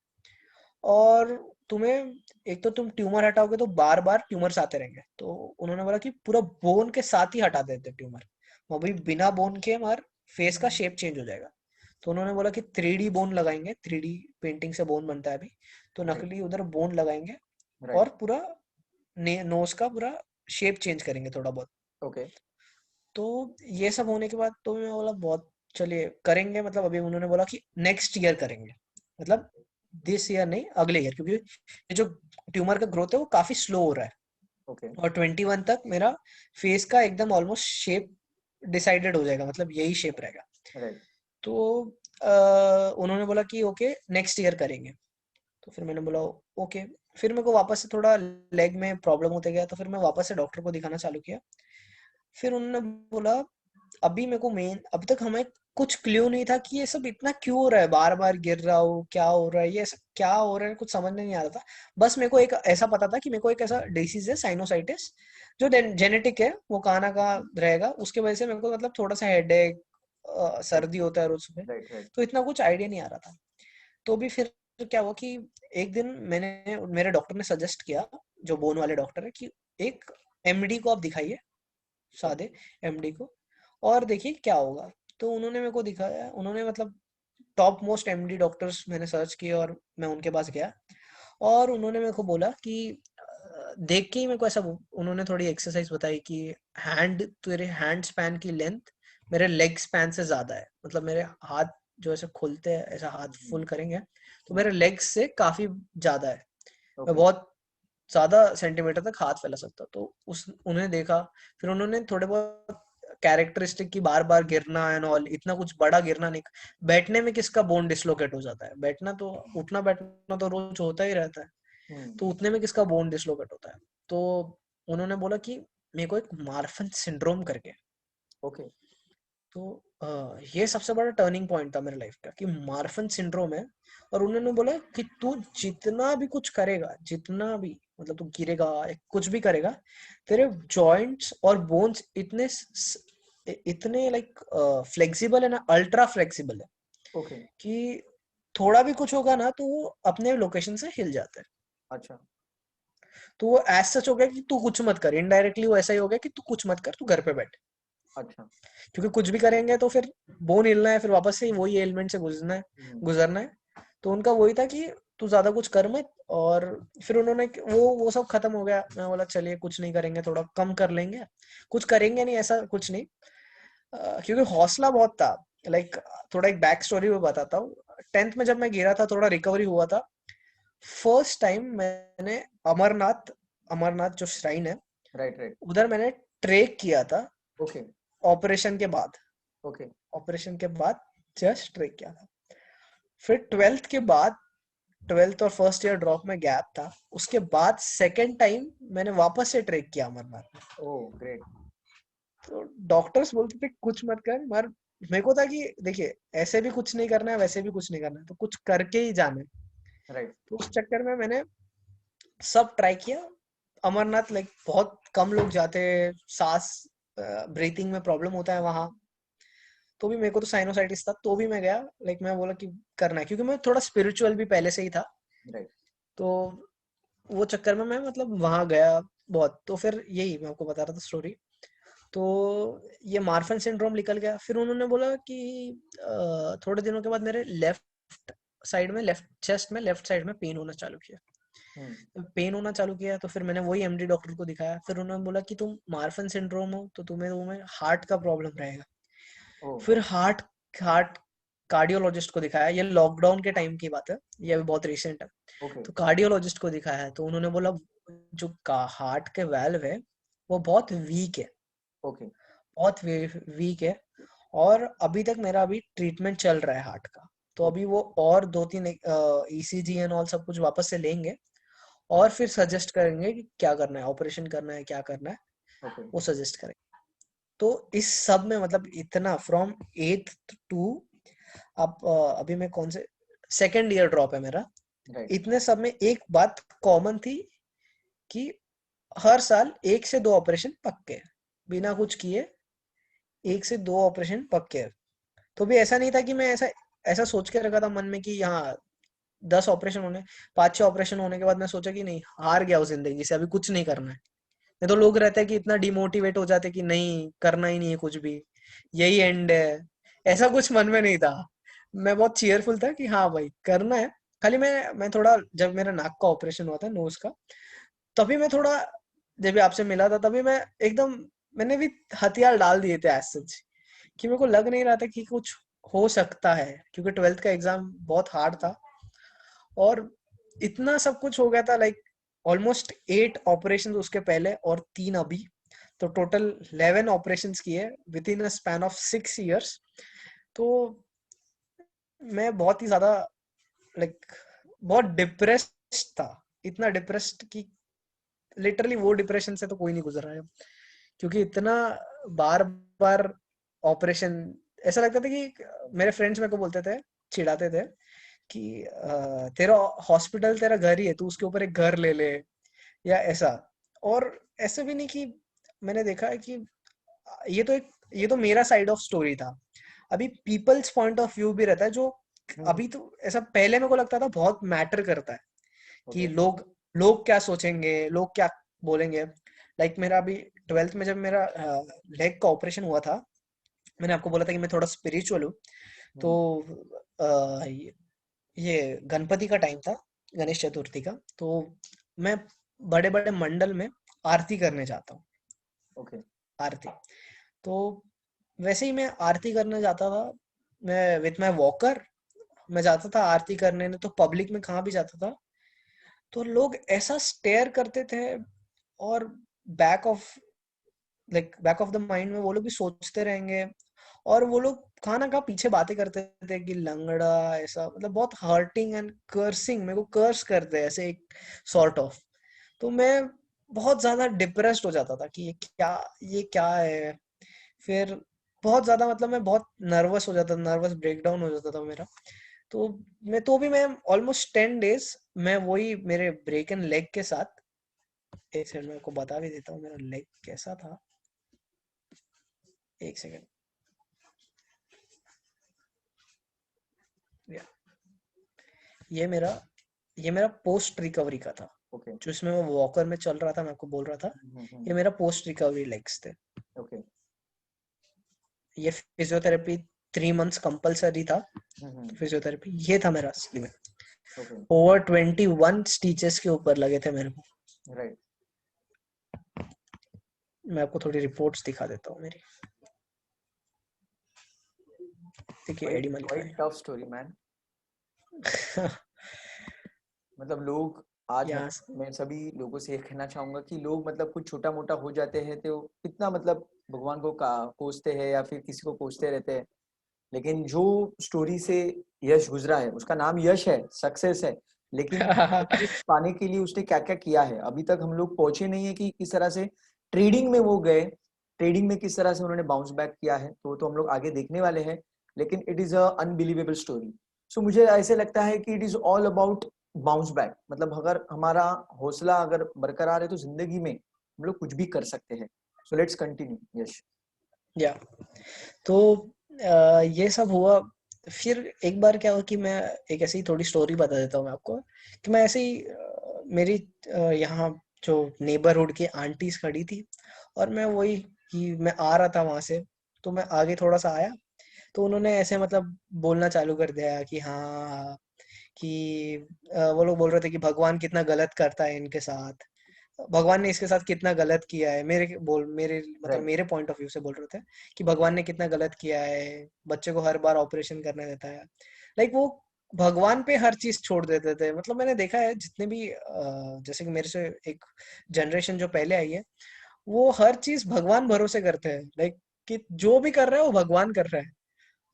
और तुम्हें, एक तो तुम ट्यूमर हटाओगे तो बार बार ट्यूमर्स आते रहेंगे, तो उन्होंने बोला कि पूरा बोन के साथ ही हटा देते ट्यूमर, वो भी बिना बोन के हमारे फेस का शेप चेंज हो जाएगा। तो उन्होंने बोला कि 3D बोन लगाएंगे, 3D पेंटिंग से बोन बनता है अभी, तो राइट। नकली उधर बोन लगाएंगे, राइट। और पूरा नोज का पूरा शेप चेंज करेंगे थोड़ा बहुत। ओके। तो ये सब होने के बाद तो मैं बोला बहुत, चलिए करेंगे, मतलब अभी उन्होंने बोला कि नेक्स्ट ईयर करेंगे, मतलब दिस ईयर नहीं, अगले ईयर, क्योंकि ये जो ट्यूमर का ग्रोथ है वो काफी स्लो हो रहा है, ओके। और 21 तक मेरा फेस का एकदम ऑलमोस्ट शेप डिसाइडेड हो जाएगा, मतलब यही शेप रहेगा। राइट। तो उन्होंने बोला कि ओके नेक्स्ट ईयर करेंगे। तो फिर मैंने बोला ओके। फिर मेरे को वापस से थोड़ा लेग में प्रॉब्लम होते गया, तो फिर मैं वापस से डॉक्टर को दिखाना चालू किया। फिर उन्होंने बोला अभी मेरे को मेन, अब तक हमें कुछ क्ल्यू नहीं था कि ये सब इतना क्यों हो रहा है, बार बार गिर रहा हूँ, क्या हो रहा है, ये सब क्या हो रहा है, कुछ समझ में नहीं आ रहा था। बस मेरे को एक ऐसा पता था कि मेरे को एक ऐसा डिसीज है साइनोसाइटिस, जो जेनेटिक है, वो कहाँ ना कहाँ रहेगा, उसके वजह से मेरे को मतलब थोड़ा सा हेडेक, राइट। सर्दी होता है रोज सुबह। राइट। राइट। तो इतना कुछ आइडिया नहीं आ रहा था। तो भी फिर क्या हुआ कि एक दिन मैंने, मेरे डॉक्टर ने सजेस्ट किया, जो बोन वाले डॉक्टर है, कि एक एमडी को आप दिखाइए, सादे एमडी को, और देखिए क्या होगा। तो उन्होंने मेरे को दिखाया, उन्होंने मतलब टॉप मोस्ट एमडी डॉक्टर्स मैंने सर्च किए, और मैं उनके पास गया, और उन्होंने मेरे को बोला कि देख के ही मेरे को ऐसा, उन्होंने थोड़ी एक्सरसाइज बताई कि तेरे हैंड स्पैन की लेंथ मेरे लेग स्पैन से ज्यादा है, मतलब मेरे हाथ जो ऐसे खुलते हैं, ऐसा हाथ फुल करेंगे तो मेरे लेग्स से काफी ज्यादा है, मैं ओके। बहुत ज्यादा सेंटीमीटर तक हाथ फैला सकता। तो उस उन्हें देखा, फिर उन्होंने थोड़े बहुत कैरेक्टरिस्टिक की बार बार गिरना एंड ऑल, इतना कुछ बड़ा गिरना नहीं। बैठने में किसका बोन डिसलोकेट हो जाता है, बैठना तो, उठना बैठना तो रोज होता ही रहता है, तो उतने में किसका बोन डिसलोकेट होता है। तो उन्होंने बोला कि मेरे को एक मार्फन सिंड्रोम करके, ओके। तो ये सबसे बड़ा टर्निंग पॉइंट था मेरे लाइफ का कि मार्फन सिंड्रोम है। और उन्होंने बोला कि तू जितना भी कुछ करेगा, जितना भी मतलब तू गिरेगा कुछ भी करेगा, तेरे जॉइंट्स और बोन्स इतने लाइक फ्लेक्सिबल है ना, अल्ट्रा फ्लेक्सिबल है ओके। कि थोड़ा भी कुछ होगा ना तो वो अपने लोकेशन से हिल जाता है। अच्छा। तो वो एज सच हो गया कि तू कुछ मत कर, इनडायरेक्टली वो ऐसा ही हो गया कि तू कुछ मत कर, तू घर पे बैठ। अच्छा। क्योंकि कुछ भी करेंगे तो फिर बोन हिलना है, फिर वापस से वही एलिमेंट से गुजरना है। तो उनका वही था कि तू ज्यादा कुछ कर मत। और फिर उन्होंने वो सब खत्म हो गया। मैं बोला चलिए कुछ नहीं करेंगे, थोड़ा कम कर लेंगे, कुछ करेंगे नहीं ऐसा कुछ नहीं। क्योंकि हौसला बहुत था। लाइक थोड़ा एक बैक स्टोरी में बताता हूँ। 10th में जब मैं गिरा था, थोड़ा रिकवरी हुआ था। फर्स्ट टाइम मैंने अमरनाथ, अमरनाथ जो श्राइन है, राइट राइट। उधर मैंने ट्रेक किया था ओके। ऑपरेशन के बाद। ओके। ऑपरेशन के बाद जस्ट ट्रेक किया था। फिर 12th के बाद, 12th और फर्स्ट ईयर ड्रॉप में गैप था, उसके बाद सेकेंड टाइम मैंने वापस से ट्रेक किया अमरनाथ में। Oh great. तो डॉक्टर्स बोलते थे कुछ मत कर, मगर मेरे को था कि देखिए ऐसे भी कुछ नहीं करना है, वैसे भी कुछ नहीं करना है, तो कुछ करके ही जाना है। राइट। तो उस चक्कर में मैंने सब ट्राई किया। अमरनाथ लाइक बहुत कम लोग जाते हैं, सांस ब्रीथिंग में प्रॉब्लम होता है वहां। तो भी मेरे को तो साइनोसाइटिस था, तो भी मैं गया। लाइक मैं बोला कि करना है, क्योंकि मैं थोड़ा स्पिरिचुअल भी पहले से ही था। राइट। तो वो चक्कर में मैं मतलब वहां गया बहुत। तो फिर यही मैं आपको बता रहा था स्टोरी। तो ये मार्फन सिंड्रोम निकल गया। फिर उन्होंने बोला कि थोड़े दिनों के बाद मेरे लेफ्ट साइड में, लेफ्ट चेस्ट में, लेफ्ट साइड में पेन होना चालू किया। पेन होना चालू किया तो फिर मैंने वही एमडी डॉक्टर को दिखाया। फिर उन्होंने बोला कि तुम मार्फन सिंड्रोम हो तो तुम्हें हार्ट का प्रॉब्लम रहेगा। ओह। फिर हार्ट हार्ट कार्डियोलॉजिस्ट को दिखाया। ये लॉकडाउन के टाइम की बात है, ये अभी बहुत रिसेंट है। ओके। तो कार्डियोलॉजिस्ट को दिखाया है, तो उन्होंने बोला जो हार्ट के वाल्व है वो बहुत वीक है, ओके। बहुत वीक है। और अभी तक मेरा अभी ट्रीटमेंट चल रहा है हार्ट का। तो अभी वो और 2-3 ईसीजी एंड ऑल सब कुछ वापस से लेंगे और फिर सजेस्ट करेंगे कि क्या करना है, ऑपरेशन करना है, क्या करना है, ओके। वो सजेस्ट करेंगे। तो इस सब में मतलब इतना फ्रॉम 8th टू अब अभी मैं कौन से सेकेंड ईयर ड्रॉप है मेरा, राइट। इतने सब में एक बात कॉमन थी कि हर साल 1 से 2 ऑपरेशन पक्के, बिना कुछ किए 1 से 2 ऑपरेशन पक्के। तो भी ऐसा नहीं था कि मैं ऐसा ऐसा सोच के रखा था मन में कि यहाँ 10 ऑपरेशन होने, 5-6 ऑपरेशन होने के बाद मैं सोचा कि नहीं, हार गया उस जिंदगी से, अभी कुछ नहीं करना है। नहीं तो लोग रहते हैं कि इतना डिमोटिवेट हो जाते कि नहीं करना ही नहीं है कुछ भी, यही एंड है। ऐसा कुछ मन में नहीं था। मैं बहुत चीयरफुल था कि हाँ भाई करना है। खाली मैं थोड़ा, जब मेरा नाक का ऑपरेशन हुआ था, नोज का, तभी मैं थोड़ा, जब भी आपसे मिला था तभी मैं एकदम, मैंने भी हथियार डाल दिए थे एज सच, कि मेरे को लग नहीं रहा था कि कुछ हो सकता है, क्योंकि 12th का एग्जाम बहुत हार्ड था। और इतना सब कुछ हो गया था, लाइक ऑलमोस्ट 8 ऑपरेशन उसके पहले और 3 अभी, तो टोटल 11 ऑपरेशन किए with in a span of 6 years। तो मैं बहुत ही ज्यादा लाइक बहुत डिप्रेस्ड था, इतना डिप्रेस्ड कि लिटरली वो डिप्रेशन से तो कोई नहीं गुजर रहा है। क्योंकि इतना बार बार ऑपरेशन, ऐसा लगता था कि मेरे फ्रेंड्स मेरे को बोलते थे, चिढ़ाते थे कि तेरा हॉस्पिटल तेरा घर ही है, तू उसके ऊपर एक घर ले ले, या ऐसा। और ऐसे भी नहीं कि, मैंने देखा है कि ये तो मेरा साइड ऑफ स्टोरी था। अभी पीपल्स पॉइंट ऑफ व्यू भी रहता है, जो अभी तो ऐसा, पहले मेरे को लगता था बहुत मैटर करता है कि ओके। लोग लोग क्या सोचेंगे, लोग क्या बोलेंगे। लाइक मेरा अभी 12th में जब मेरा लेग का ऑपरेशन हुआ था, मैंने आपको बोला था कि मैं थोड़ा स्पिरिचुअल हूँ। तो ये गणपति का टाइम था, गणेश चतुर्थी का। तो मैं बड़े बड़े मंडल में आरती करने जाता हूँ, ओके। आरती। तो वैसे ही मैं आरती करने जाता था, मैं विथ माई वॉकर मैं जाता था आरती करने ने, तो पब्लिक में कहाँ भी जाता था तो लोग ऐसा स्टेयर करते थे। और back of like back of the mind में वो लोग भी सोचते रहेंगे, और वो लोग कहाँ ना कहाँ पीछे बातें करते थे कि लंगड़ा ऐसा, मतलब बहुत हर्टिंग एंड कर्सिंग, मेरे को कर्स करते हैं ऐसे एक सॉर्ट ऑफ। तो मैं बहुत ज्यादा डिप्रेस्ड हो जाता था कि ये क्या है। फिर बहुत ज्यादा, मतलब मैं बहुत नर्वस हो जाता था, नर्वस ब्रेकडाउन हो जाता था मेरा। तो मैं ऑलमोस्ट 10 डेज मैं वही मेरे ब्रेक एंड लेग के साथ, एक सेकंड मैं आपको बता भी देता हूँ मेरा लेग कैसा था, एक सेकंड। ये मेरा ये मेरा पोस्ट रिकवरी का था, ओके। जो इसमें मैं वॉकर में चल रहा था, मैं आपको बोल रहा था। ये मेरा पोस्ट रिकवरी लेग्स थे। ओके। ये फिजियोथेरेपी 3 मंथ्स कंपलसरी था। फिजियोथेरेपी ये था मेरा असली में। ओके। ओवर 21 स्टिचेस के ऊपर लगे थे मेरे को। राइट। मैं आपको थोड़ी रिपोर्ट्स दिखा देता हूँ मेरी। देखिए क्वाइट एडी मलिका क्वाइट है। Tough story man. मतलब लोग आज यहाँ मैं सभी लोगों से ये कहना चाहूंगा कि लोग मतलब कुछ छोटा मोटा हो जाते हैं तो कितना मतलब भगवान को कोसते हैं या फिर किसी को कोसते रहते हैं, लेकिन जो स्टोरी से यश गुजरा है उसका नाम यश है, सक्सेस है, लेकिन सक्सेस पाने के लिए उसने क्या क्या किया है अभी तक हम लोग पहुंचे नहीं है कि किस तरह से ट्रेडिंग में वो गए, ट्रेडिंग में किस तरह से उन्होंने बाउंस बैक किया है, तो हम लोग आगे देखने वाले हैं। लेकिन it is a unbelievable story. So मुझे ऐसे लगता है कि it is all about bounce back. मतलब अगर हमारा हौसला अगर बरकरार है तो जिंदगी में हम लोग कुछ भी कर सकते हैं। सो लेट्स कंटिन्यू यश। या तो ये सब हुआ। फिर एक बार क्या हुआ कि मैं एक ऐसी थोड़ी स्टोरी बता देता हूँ मैं आपको, कि मैं ऐसे ही मेरी यहाँ जो नेबरहुड की आंटीज खड़ी थी, और मैं वही कि मैं आ रहा था वहां से, तो मैं आगे थोड़ा सा आया, तो उन्होंने ऐसे मतलब बोलना चालू कर दिया कि हाँ, कि वो लोग बोल रहे थे कि भगवान कितना गलत करता है इनके साथ, भगवान ने इसके साथ कितना गलत किया है, मेरे मतलब राइट। मेरे पॉइंट ऑफ व्यू से बोल रहे थे कि भगवान ने कितना गलत किया है, बच्चे को हर बार ऑपरेशन करने देता है। लाइक वो भगवान पे हर चीज छोड़ देते थे। मतलब मैंने देखा है जितने भी जैसे कि मेरे से एक जनरेशन जो पहले आई है, वो हर चीज भगवान भरोसे करते हैं। लाइक कि जो भी कर रहा है वो भगवान कर रहा है।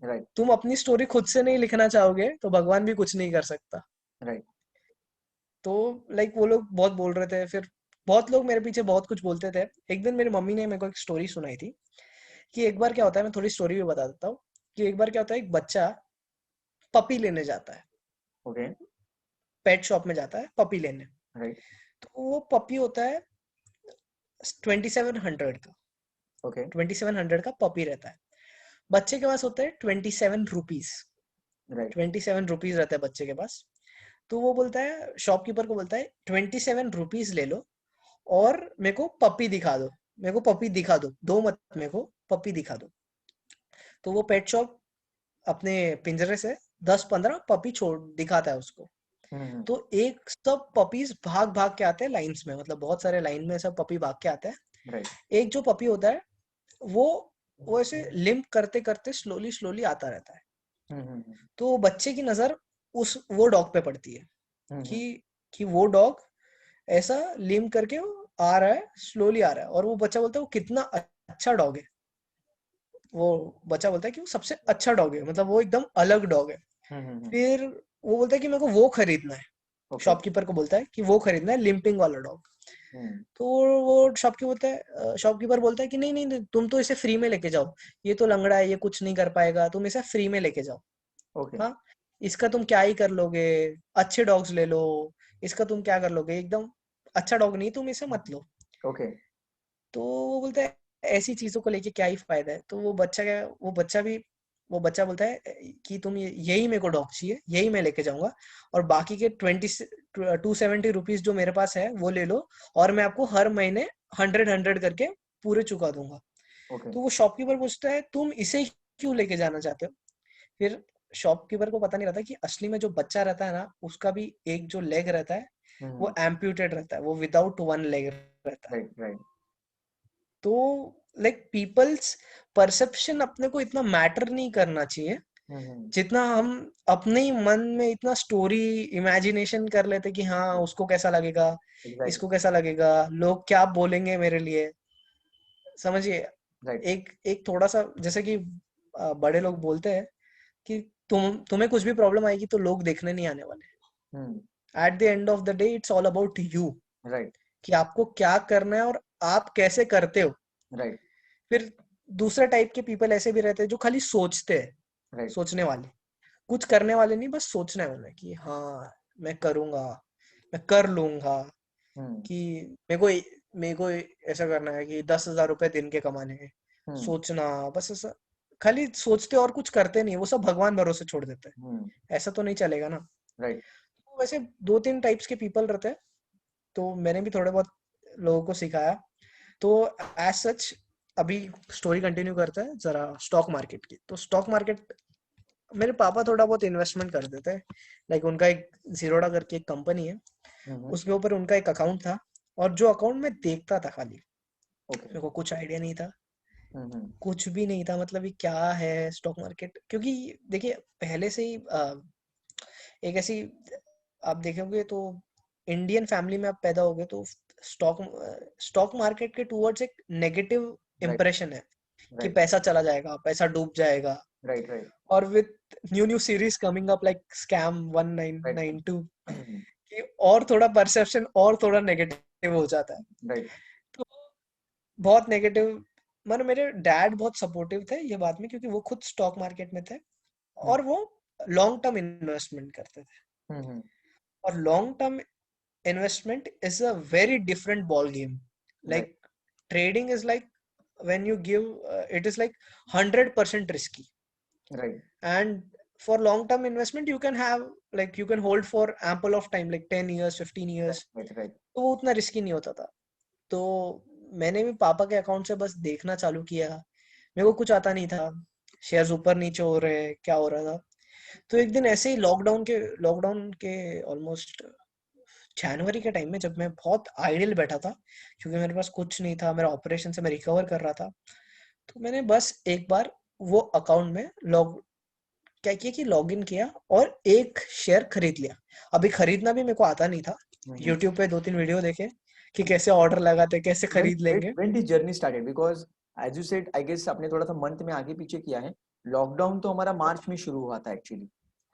राइट। तुम अपनी स्टोरी खुद से नहीं लिखना चाहोगे तो भगवान भी कुछ नहीं कर सकता। राइट। तो लाइक वो लोग बहुत बोल रहे थे, फिर बहुत लोग मेरे पीछे बहुत कुछ बोलते थे। एक दिन मेरी मम्मी ने मेरे को एक स्टोरी सुनाई थी कि एक बार क्या होता है, मैं थोड़ी स्टोरी भी बता देता हूँ। कि एक बार क्या होता है, एक बच्चा पपी लेने जाता है, ओके। पेट शॉप में जाता है पपी लेने। राइट। तो वो पपी होता है 2700 का, ओके। 2700 का पपी रहता है। बच्चे के पास होता है 27 रुपीज, राइट। 27 रुपीज रहता है बच्चे के पास। तो वो बोलता है, शॉपकीपर को बोलता है 27 रुपीज ले लो और मेरे को पपी दिखा दो, मेरे को पपी दिखा दो, दो मत, मेरे को पपी दिखा दो। तो वो पेट शॉप अपने पिंजरे से 10-15 पपी छोड़ दिखाता है उसको। हम्म। तो एक सब पपीज भाग भाग के आते हैं लाइंस में, मतलब बहुत सारे लाइन में सब पपी भाग के आते हैं। राइट। एक जो पपी होता है, वो वो ऐसे लिम्प करते करते स्लोली स्लोली आता रहता है। हम्म। तो बच्चे की नजर वो डॉग पे पड़ती है हम्म। कि वो डॉग ऐसा लिम्प करके वो आ रहा है, स्लोली आ रहा है, और वो बच्चा बोलता है वो कितना अच्छा डॉग है। वो बच्चा बोलता है कि वो सबसे अच्छा डॉग है, मतलब वो एकदम अलग डॉग है। हम्म। फिर वो बोलता है कि मेरे को वो खरीदना है। ओके। शॉपकीपर को बोलता है कि वो खरीदना है, लिंपिंग वाला डॉग। हम्म। तो वो शॉपकीपर बोलता है कि नहीं नहीं नहीं, तुम तो इसे फ्री में लेके जाओ, ये तो लंगड़ा है, ये कुछ नहीं कर पाएगा, तुम इसे फ्री में लेके जाओ। ओके। हाँ, इसका तुम क्या ही कर लोगे, अच्छे डॉग्स ले लो, इसका तुम क्या कर लोगे, एकदम अच्छा डॉग नहीं, तुम इसे मत लो। ओके। तो वो बोलता है ऐसी चीजों को लेके क्या ही फायदा है। तो वो बच्चा बोलता है कि तुम यही मेरे को डॉग चाहिए, यही मैं लेके जाऊंगा, और बाकी के 270 रुपीज जो मेरे पास है वो ले लो, और मैं आपको हर महीने 100 करके पूरे चुका दूंगा। ओके। तो वो शॉपकीपर पूछता है तुम इसे क्यों लेके जाना चाहते हो। फिर शॉपकीपर को पता नहीं रहता कि असली में जो बच्चा रहता है ना, उसका भी एक जो लेग रहता है वो हम्म। एम्प्यूटेड रहता है, वो विदाउट वन लेग रहता है। राइट। राइट। तो लाइक पीपल्स परसेप्शन अपने को इतना मैटर नहीं करना चाहिए, हम्म। जितना हम अपने ही मन में इतना स्टोरी इमेजिनेशन कर लेते कि हाँ उसको कैसा लगेगा, एग्जैक्टली। इसको कैसा लगेगा, लोग क्या बोलेंगे मेरे लिए। समझिए, राइट। एक थोड़ा सा जैसे कि बड़े लोग बोलते हैं कि तुम्हें कुछ भी प्रॉब्लम आएगी तो लोग देखने नहीं आने वाले। Hmm. At the end of the day it's all about you, right. कि आपको क्या करना है और आप कैसे करते हो। राइट। फिर दूसरे टाइप के पीपल ऐसे भी रहते हैं जो खाली सोचते हैं, राइट। सोचने वाले, कुछ करने वाले नहीं, बस सोचना है उन्हें कि हाँ मैं करूंगा, मैं कर लूंगा, हम्म। कि मेरे को ऐसा करना है कि 10,000 रुपए दिन के कमाने हैं। हम्म। सोचना, बस ऐसा खाली सोचते और कुछ करते नहीं, वो सब भगवान भरोसे छोड़ देते हम्म। हैं। ऐसा तो नहीं चलेगा ना। राइट। तो वैसे 2-3 टाइप्स के पीपल रहते हैं, तो मैंने भी थोड़े बहुत लोगों को सिखाया। तो एज सच अभी स्टोरी कंटिन्यू करते हैं जरा स्टॉक मार्केट की। तो स्टॉक मार्केट मेरे पापा थोड़ा बहुत इन्वेस्टमेंट कर देते हैं। लाइक उनका एक जीरोडा करके एक कंपनी है, हम्म। उसके ऊपर उनका एक अकाउंट था, और जो अकाउंट मैं देखता था खाली, ओके। मेरे को कुछ आइडिया नहीं था, हम्म। कुछ भी नहीं था, मतलब ये क्या है स्टॉक मार्केट। क्योंकि देखिए पहले से ही एक ऐसी, आप देखोगे तो इंडियन फैमिली में आप पैदा होगे तो स्टॉक स्टॉक मार्केट के टूवर्ड्स एक नेगेटिव राइट। इम्प्रेशन है कि राइट। पैसा चला जाएगा, पैसा डूब जाएगा। राइट। राइट। और with new series coming up like scam right. 1992, कि और थोड़ा परसेप्शन और थोड़ा नेगेटिव हो जाता है। राइट। तो बहुत नेगेटिव, मतलब मेरे डैड बहुत सपोर्टिव थे ये बात में, क्योंकि वो खुद स्टॉक मार्केट में थे और वो लॉन्ग टर्म इन्वेस्टमेंट करते थे। हम्म। और long term investment is a very different ball game. Right. Like trading is like when you give it is like 100% risky, right. and for long term investment you can have, like you can hold for ample of time like 10 years 15 years, right. Right. तो वो उतना risky नहीं होता था। तो मैंने भी पापा के अकाउंट से बस देखना चालू किया, मेरे को कुछ आता नहीं था, शेयर्स ऊपर नीचे हो रहे हैं, क्या हो रहा था। तो एक दिन ऐसे ही लॉकडाउन के ऑलमोस्ट जनवरी के टाइम में, जब मैं बहुत आइडियल बैठा था क्योंकि मेरे पास कुछ नहीं था, मेरा ऑपरेशन से मैं रिकवर कर रहा था, तो मैंने बस एक बार वो अकाउंट में लॉग क्या किया कि लॉग इन किया और एक शेयर खरीद लिया। अभी खरीदना भी मेरे को आता नहीं था, यूट्यूब पे 2-3 वीडियो देखे कि कैसे ऑर्डर लगाते, कैसे खरीद लेंगे। when this journey started because as you said I guess आपने थोड़ा सा मंथ में आगे पीछे किया है। लॉकडाउन तो हमारा मार्च में शुरू हुआ था एक्चुअली।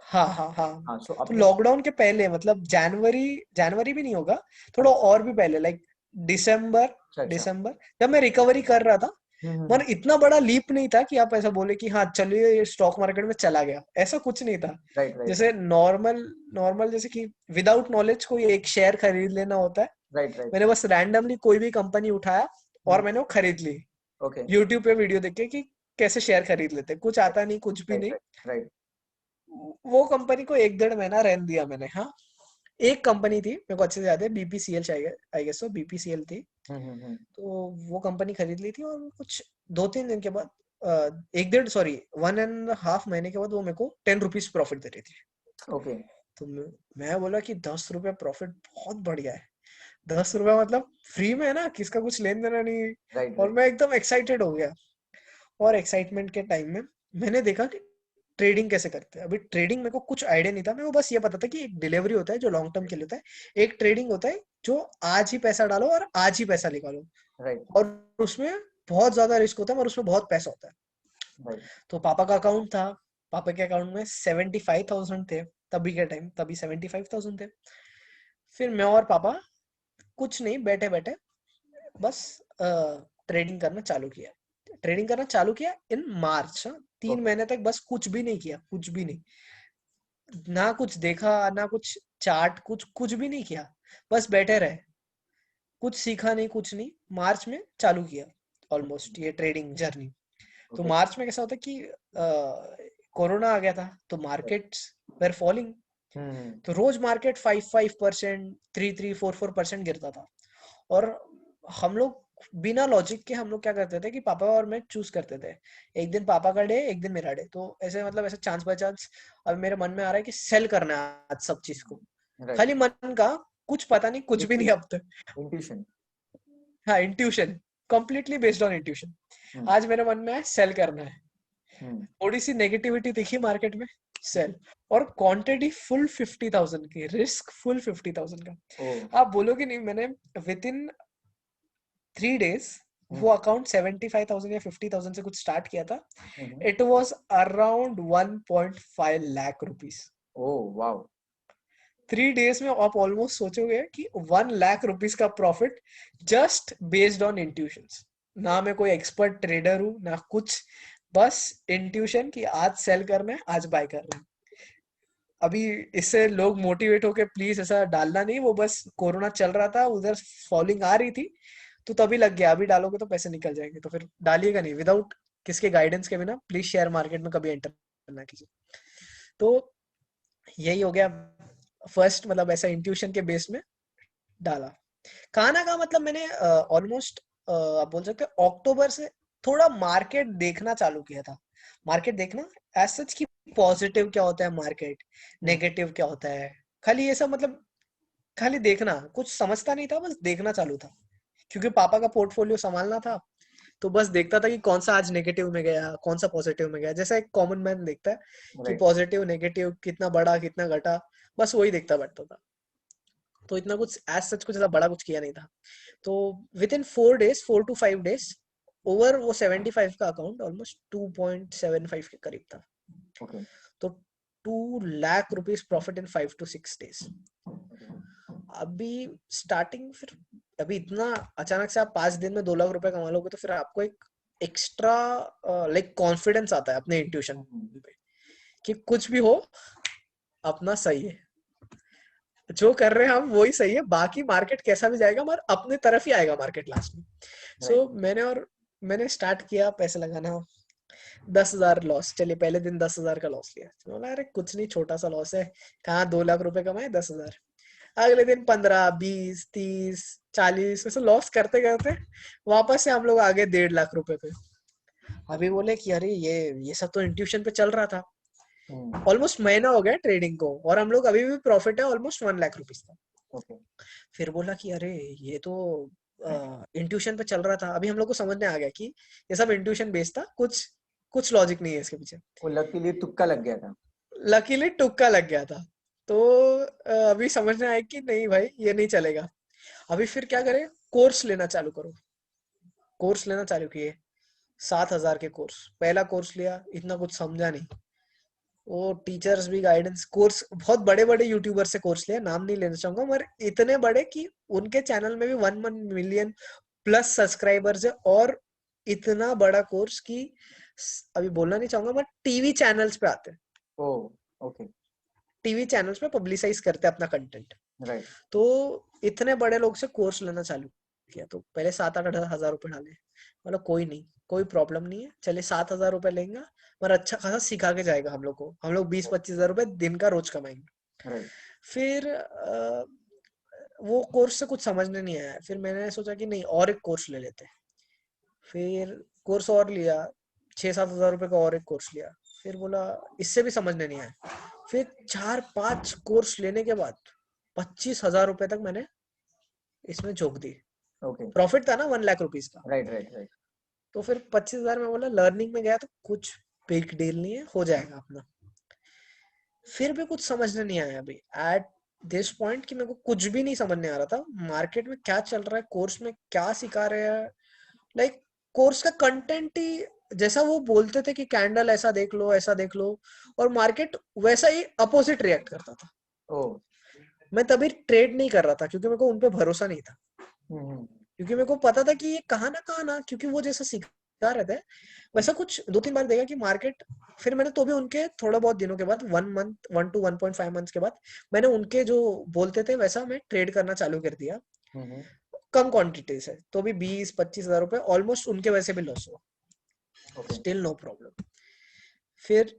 हाँ हाँ हाँ। हाँ सो तो अपने लॉकडाउन के पहले, मतलब जनवरी जनवरी भी नहीं होगा, थोड़ा और भी पहले, लाइक दिसंबर अच्छा अच्छा। दिसंबर जब मैं रिकवरी कर रहा था। हम्म। मन इतना बड़ा लीप नहीं था कि आप ऐसा बोले कि हाँ चलिए ये स्टॉक मार्केट में चला गया, ऐसा कुछ नहीं था। राइट। राइट। जैसे नॉर्मल नॉर्मल जैसे कि विदाउट नॉलेज कोई एक शेयर खरीद लेना होता है, राइट। राइट। मैंने बस रैंडमली कोई भी कंपनी उठाया और मैंने वो खरीद ली। ओके। यूट्यूब पे वीडियो देख के कि कैसे शेयर खरीद लेते, कुछ आता नहीं, कुछ भी राइट। नहीं। राइट। राइट। वो कंपनी को 1-1.5 महीना रहने दिया मैंने। हाँ, एक कंपनी थी मेरे को अच्छे से याद है, बीपीसीएल शायद, आई गेस सो बीपीसीएल थी। हम्म। तो वो कंपनी खरीद ली थी और कुछ 2-3 दिन के बाद, 1.5 महीने के बाद वो मेरे को 10 रुपीज प्रॉफिट दे रही थी। ओके। तो मैं बोला कि 10 रुपये प्रॉफिट बहुत बढ़िया है। 10 रुपया मतलब फ्री में है ना, किसका कुछ लेन देना नहीं। राइट। और राइट। मैं एकदम एक्साइटेड हो गया। और एक्साइटमेंट के टाइम में मैंने देखा कि ट्रेडिंग कैसे करते हैं। अभी ट्रेडिंग मेरे को कुछ आइडिया नहीं था, मेरे को बस ये पता था कि एक डिलीवरी होता है जो लॉन्ग टर्म के लिए होता है, एक ट्रेडिंग होता है जो आज ही पैसा डालो और आज ही पैसा निकालो, राइट। और उसमें बहुत ज्यादा रिस्क होता है और उसमें बहुत पैसा होता है। राइट। तो पापा का अकाउंट था, पापा के अकाउंट में 75,000 थे तभी के टाइम, तभी 75,000 थे। फिर मैं और पापा कुछ नहीं, बैठे बैठे बस ट्रेडिंग करना चालू किया। ट्रेडिंग करना चालू किया इन मार्च। 3 महीने तक बस कुछ भी नहीं किया, कुछ भी नहीं, ना कुछ देखा ना कुछ चार्ट, कुछ भी नहीं किया, बस बैठे रहे, कुछ सीखा नहीं, कुछ नहीं। मार्च में चालू किया ऑलमोस्ट ये ट्रेडिंग जर्नी। तो ओके। मार्च में कैसा होता है कि कोरोना आ गया था तो मार्केट्स वेर फॉलिंग। हम्म। तो रोज मार्केट 5% 3-4% गिरता था। और हम लोग बिना लॉजिक के हम लोग क्या करते थे कि पापा और मैं चूज करते थे, एक दिन पापा का डे एक दिन मेरा डे, तो ऐसे मतलब ऐसे चांस बाय चांस अब मेरे मन में आ रहा है कि सेल करना है आज सब चीज को, राइट। खाली मन का, कुछ पता नहीं, कुछ भी नहीं अब तक। इंट्यूशन। हाँ, intuition, completely based on intuition. Hmm. आज मेरे मन में है सेल करना है, हम्म। थोड़ी सी नेगेटिविटी दिखी मार्केट में, सेल। और क्वांटिटी फुल 50,000 की, रिस्क फुल 50,000 का। ओ। आप बोलोगे नहीं, मैंने विद इन 3 days वो अकाउंट 75,000 या 50,000 से कुछ स्टार्ट किया था. Hmm. It was around 1.5 lakh rupees. Oh wow. 3 days में आप ऑलमोस्ट सोचोगे कि 1 लाख रुपीस का profit just based on intuitions. ना मैं कोई एक्सपर्ट ट्रेडर हूँ ना कुछ, बस इंट्यूशन कि आज सेल करना है, आज बाय करना है. अभी इससे लोग मोटिवेट होके प्लीज ऐसा डालना नहीं. वो बस कोरोना चल रहा था, उधर फॉलिंग आ रही थी तो तभी लग गया. अभी डालोगे तो पैसे निकल जाएंगे, तो फिर डालिएगा नहीं. विदाउट किसके गाइडेंस के बिना प्लीज शेयर मार्केट में कभी एंटर ना कीजिए. तो यही हो गया फर्स्ट, मतलब ऐसा इंट्यूशन के बेस में डाला. खाना का मतलब मैंने ऑलमोस्ट आप बोल सकते हैं अक्टूबर से थोड़ा मार्केट देखना चालू किया था. मार्केट देखना एज सच कि पॉजिटिव क्या होता है मार्केट, नेगेटिव क्या होता है, खाली ये सब, मतलब खाली देखना. कुछ समझता नहीं था, बस देखना चालू था क्योंकि पापा का पोर्टफोलियो संभालना था. तो बस देखता था कि कौन सा आज नेगेटिव में गया, कौन सा पॉजिटिव में गया. जैसा एक कॉमन मैन देखता है कि राइट. पॉजिटिव नेगेटिव कितना बढ़ा कितना घटा, बस वही देखता बैठता था. तो इतना कुछ एज सच कुछ ऐसा बड़ा कुछ किया नहीं था. तो with in 4 days, 4 to 5 days, over वो 75 का अकाउंट ऑलमोस्ट 2.75 के करीब था. ओके. तो 2 lakh rupees profit in 5 to 6 days. अभी स्टार्टिंग, फिर अभी इतना अचानक से आप 5 दिन में 2 लाख रुपए कमा लोगे तो फिर आपको एक एक्स्ट्रा लाइक कॉन्फिडेंस आता है अपने इंट्यूशन पे कि कुछ भी हो अपना सही है, जो कर रहे हैं हम वही सही है, बाकी मार्केट कैसा भी जाएगा मगर अपने तरफ ही आएगा मार्केट लास्ट में. सो मैंने स्टार्ट किया पैसे लगाना. 10,000 लॉस. चलिए पहले दिन 10,000 का लॉस लिया. तो बोला अरे कुछ नहीं, छोटा सा लॉस है, कहाँ 2 लाख रुपए कमाए, 10,000. अगले दिन 15, 20, 30, 40 ऐसे लॉस करते करते वापस से हम लोग आ गए 1.5 लाख रुपए पे. अभी बोले कि अरे ये सब तो इंट्यूशन पे चल रहा था. ऑलमोस्ट महीना हो गया ट्रेडिंग को और हम लोग अभी भी प्रॉफिट है ऑलमोस्ट 1 लाख रुपीज का. ओके. फिर बोला कि अरे ये तो इंट्यूशन पे चल रहा था. अभी हम लोग को समझ में आ गया कि ये सब इंट्यूशन बेस्ड था, कुछ कुछ लॉजिक नहीं है इसके पीछे. वो लकीली तुक्का लग गया था. लकीली तुक्का लग गया था. तो अभी समझ में आया कि नहीं भाई ये नहीं चलेगा. अभी फिर क्या करें, कोर्स लेना चालू करो. कोर्स लेना चालू किए. 7,000 के कोर्स. पहला कोर्स लिया, इतना कुछ समझा नहीं. वो टीचर्स भी गाइडेंस कोर्स, बहुत बड़े बड़े यूट्यूबर से कोर्स लिया, नाम नहीं लेना चाहूंगा मगर इतने बड़े कि उनके चैनल में भी 1 मिलियन प्लस सब्सक्राइबर्स है. और इतना बड़ा कोर्स कि अभी बोलना नहीं चाहूंगा मगर टीवी चैनल्स पे आते हैं. ओह. ओके. टीवी चैनल्स पे पब्लिसाइज करते हैं अपना कंटेंट. राइट. तो इतने बड़े लोग से कोर्स लेना चालू किया. तो पहले 7-8 हजार रुपए डाले. मतलब कोई नहीं, कोई प्रॉब्लम नहीं है, चलिए 7,000 रुपए लेंगे पर अच्छा खासा सिखा के जाएगा हम लोग को. हम लोग 20-25 हजार रुपए दिन का रोज कमाएंगे. राइट. फिर वो कोर्स से कुछ समझने नहीं आया. फिर मैंने सोचा कि नहीं और एक कोर्स ले लेते हैं. फिर कोर्स और लिया, 6-7 हजार रुपए का और एक कोर्स लिया. फिर बोला इससे भी समझने नहीं आया. फिर 4-5 कोर्स लेने के बाद 25,000 रुपए तक मैंने इसमें झोंक दी. ओके. प्रॉफिट था ना 1 लाख रुपीज का. राइट. राइट. राइट. तो फिर 25,000 में बोला लर्निंग में गया तो कुछ बिग डील नहीं है, हो जाएगा अपना. फिर भी कुछ समझने नहीं आया अभी एट दिस पॉइंट कि मेरे को कुछ भी नहीं समझ में आ रहा था मार्केट में क्या चल रहा है, कोर्स में क्या सिखा रहे हैं. लाइक कोर्स का कंटेंट ही जैसा वो बोलते थे कि कैंडल ऐसा देख लो ऐसा देख लो, और मार्केट वैसा ही अपोजिट रिएक्ट करता था. ओह. मैं तभी ट्रेड नहीं कर रहा था क्योंकि मेरे को उन पे भरोसा नहीं था. क्योंकि मेरे को पता था कि ये कहाँ ना क्योंकि वो जैसा सिखा रहे थे वैसा कुछ 2-3 बार देखा कि मार्केट. फिर मैंने तो भी उनके थोड़ा बहुत दिनों के बाद 1 to 1.5 मंथ्स के बाद मैंने उनके जो बोलते थे वैसा मैं ट्रेड करना चालू कर दिया. कम क्वांटिटी से तो भी 20-25 हजार रुपए ऑलमोस्ट उनके वैसे भी लॉस हुआ. Still no problem. फिर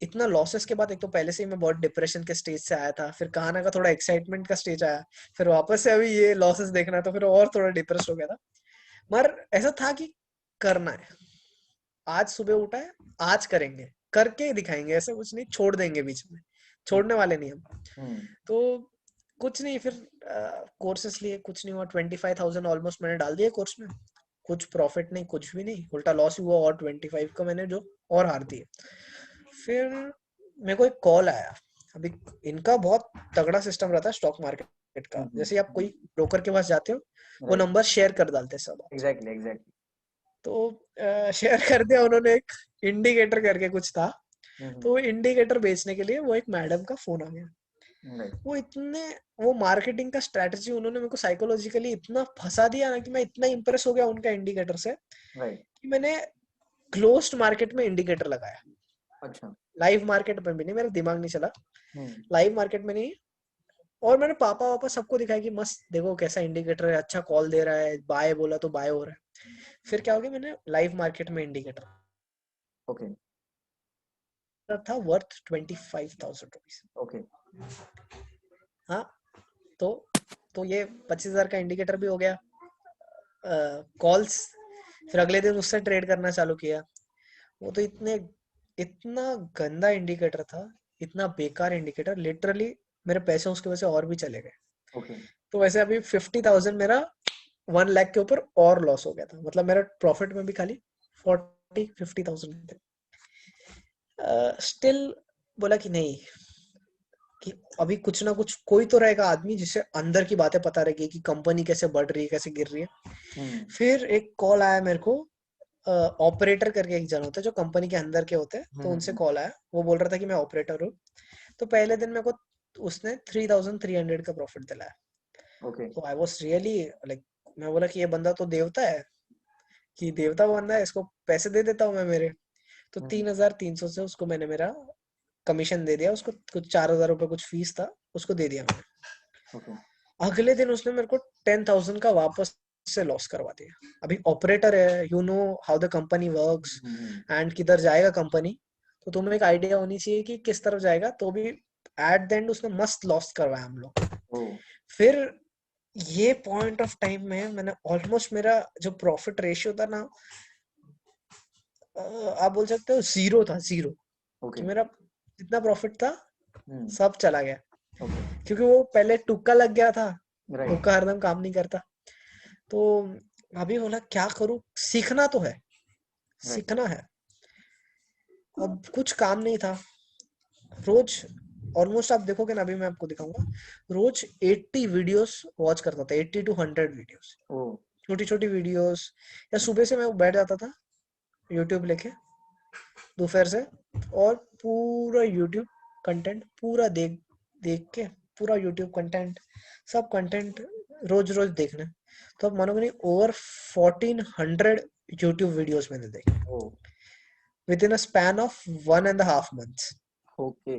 इतना लॉसेस के बाद एक तो पहले से ही मैं बहुत डिप्रेशन के स्टेज से आया था. फिर कहाना का थोड़ा एक्साइटमेंट का स्टेज आया. फिर वापस से अभी ये लॉसेस देखना तो फिर और थोड़ा डिप्रेस हो गया था. मगर ऐसा था कि करना है, आज सुबह उठा है, आज करेंगे, करके दिखाएंगे. ऐसा कुछ नहीं छोड़ देंगे बीच में, छोड़ने वाले नहीं हम. तो कुछ नहीं. फिर कोर्सेस लिए, कुछ नहीं हुआ. 25,000 ऑलमोस्ट मैंने डाल दिया कोर्स में. कुछ प्रॉफिट नहीं, कुछ भी नहीं, उल्टा लॉस हुआ. और 25 का मैंने जो और हार दिए. फिर मेरे को एक कॉल आया. अभी इनका बहुत तगड़ा सिस्टम रहता है स्टॉक मार्केट का. जैसे आप कोई ब्रोकर के पास जाते हो वो नंबर शेयर कर डालते हैं सब. एग्जैक्टली. एग्जैक्टली. तो शेयर कर दिया उन्होंने, एक इंडिकेटर करके कुछ था, तो वो इंडिकेटर बेचने के लिए वो एक मैडम का फोन आ गया। राइट वो इतने, वो मार्केटिंग का स्ट्रेटजी उन्होंने मेरे को साइकोलॉजिकली इतना फंसा दिया ना कि मैं इतना इंप्रेस हो गया उनका इंडिकेटर से राइट। कि मैंने क्लोज्ड मार्केट में इंडिकेटर लगाया, अच्छा। लाइव मार्केट में भी नहीं, मेरा दिमाग नहीं चला, हम्म। लाइव मार्केट में नहीं। और मैंने पापा वापा सबको दिखाया कि मस्त देखो कैसा इंडिकेटर है, अच्छा कॉल दे रहा है, बाय बोला तो बाय हो रहा है। फिर क्या हो गया, मैंने लाइव मार्केट में इंडिकेटर ओके था वर्थ 25,000 रुपीज। ओके। हाँ, तो ये 25,000 का इंडिकेटर भी हो गया, कॉल्स। फिर अगले दिन उससे ट्रेड करना चालू किया। वो तो इतना गंदा इंडिकेटर था, इतना बेकार इंडिकेटर, लिटरली मेरे पैसे उसकी वजह से और भी चले गए। ओके तो वैसे अभी 50,000 मेरा 1 लाख के ऊपर और लॉस हो गया था, मतलब मेरा प्रॉफिट में भी खाली 40-50,000 थे। स्टिल बोला कि नहीं, कि अभी कुछ ना कुछ कोई तो रहेगा आदमी जिससे अंदर की बातें पता रहेगी कि कंपनी कैसे बढ़ रही है, कैसे गिर रही है। फिर एक कॉल आया मेरे को, ऑपरेटर करके एक जन होता है जो कंपनी के अंदर के होते हैं, तो उनसे कॉल आया, वो बोल रहा था कि मैं ऑपरेटर हूँ। तो पहले दिन मेरे को उसने 3,300 का प्रॉफिट दिलाया। ओके। तो आई वॉज रियली लाइक, मैं बोला कि ये बंदा तो देवता है, कि देवता बंदा है, इसको पैसे दे देता हूँ मैं मेरे। तो 3,300 से उसको मैंने मेरा कमीशन दे दिया, उसको कुछ 4,000 रुपये कुछ फीस था, उसको दे दिया मैंने। ओके अगले दिन उसने मेरे को 10,000 का वापस से लॉस करवा दिया। अभी ऑपरेटर है, you know how the company works and किधर जाएगा कंपनी, तो तुम्हें एक आइडिया होनी चाहिए कि किस तरफ जाएगा। तो भी एट द एंड उसने मस्त लॉस करवाया हम लोग। ओ फिर ये पॉइंट ऑफ टाइम में मैंने ऑलमोस्ट, मेरा जो प्रॉफिट रेशियो था ना, आप बोल सकते हो जीरो था, जीरो। ओके। कि मेरा जितना प्रॉफिट था हम्म। सब चला गया, ओके। क्योंकि वो पहले तुक्का लग गया था, राइट तुक्का हरदम काम नहीं करता। तो अभी बोला क्या करूं, सीखना तो है, राइट। सीखना है। अब कुछ काम नहीं था, रोज ऑलमोस्ट आप देखोगे ना, अभी मैं आपको दिखाऊंगा, रोज 80 वीडियोस वॉच करता था, 80 to 100 वीडियोस, ओ छोटी छोटी वीडियोस। या सुबह से मैं बैठ जाता था यूट्यूब लेके दोपहर से, और पूरा यूट्यूब कंटेंट पूरा देख देख के, पूरा यूट्यूब कंटेंट, सब कंटेंट रोज रोज देखना। तो अब मानोगे नहीं, ओवर 1,400 यूट्यूब वीडियोस मैंने देखे oh within a span of 1.5 months। Okay.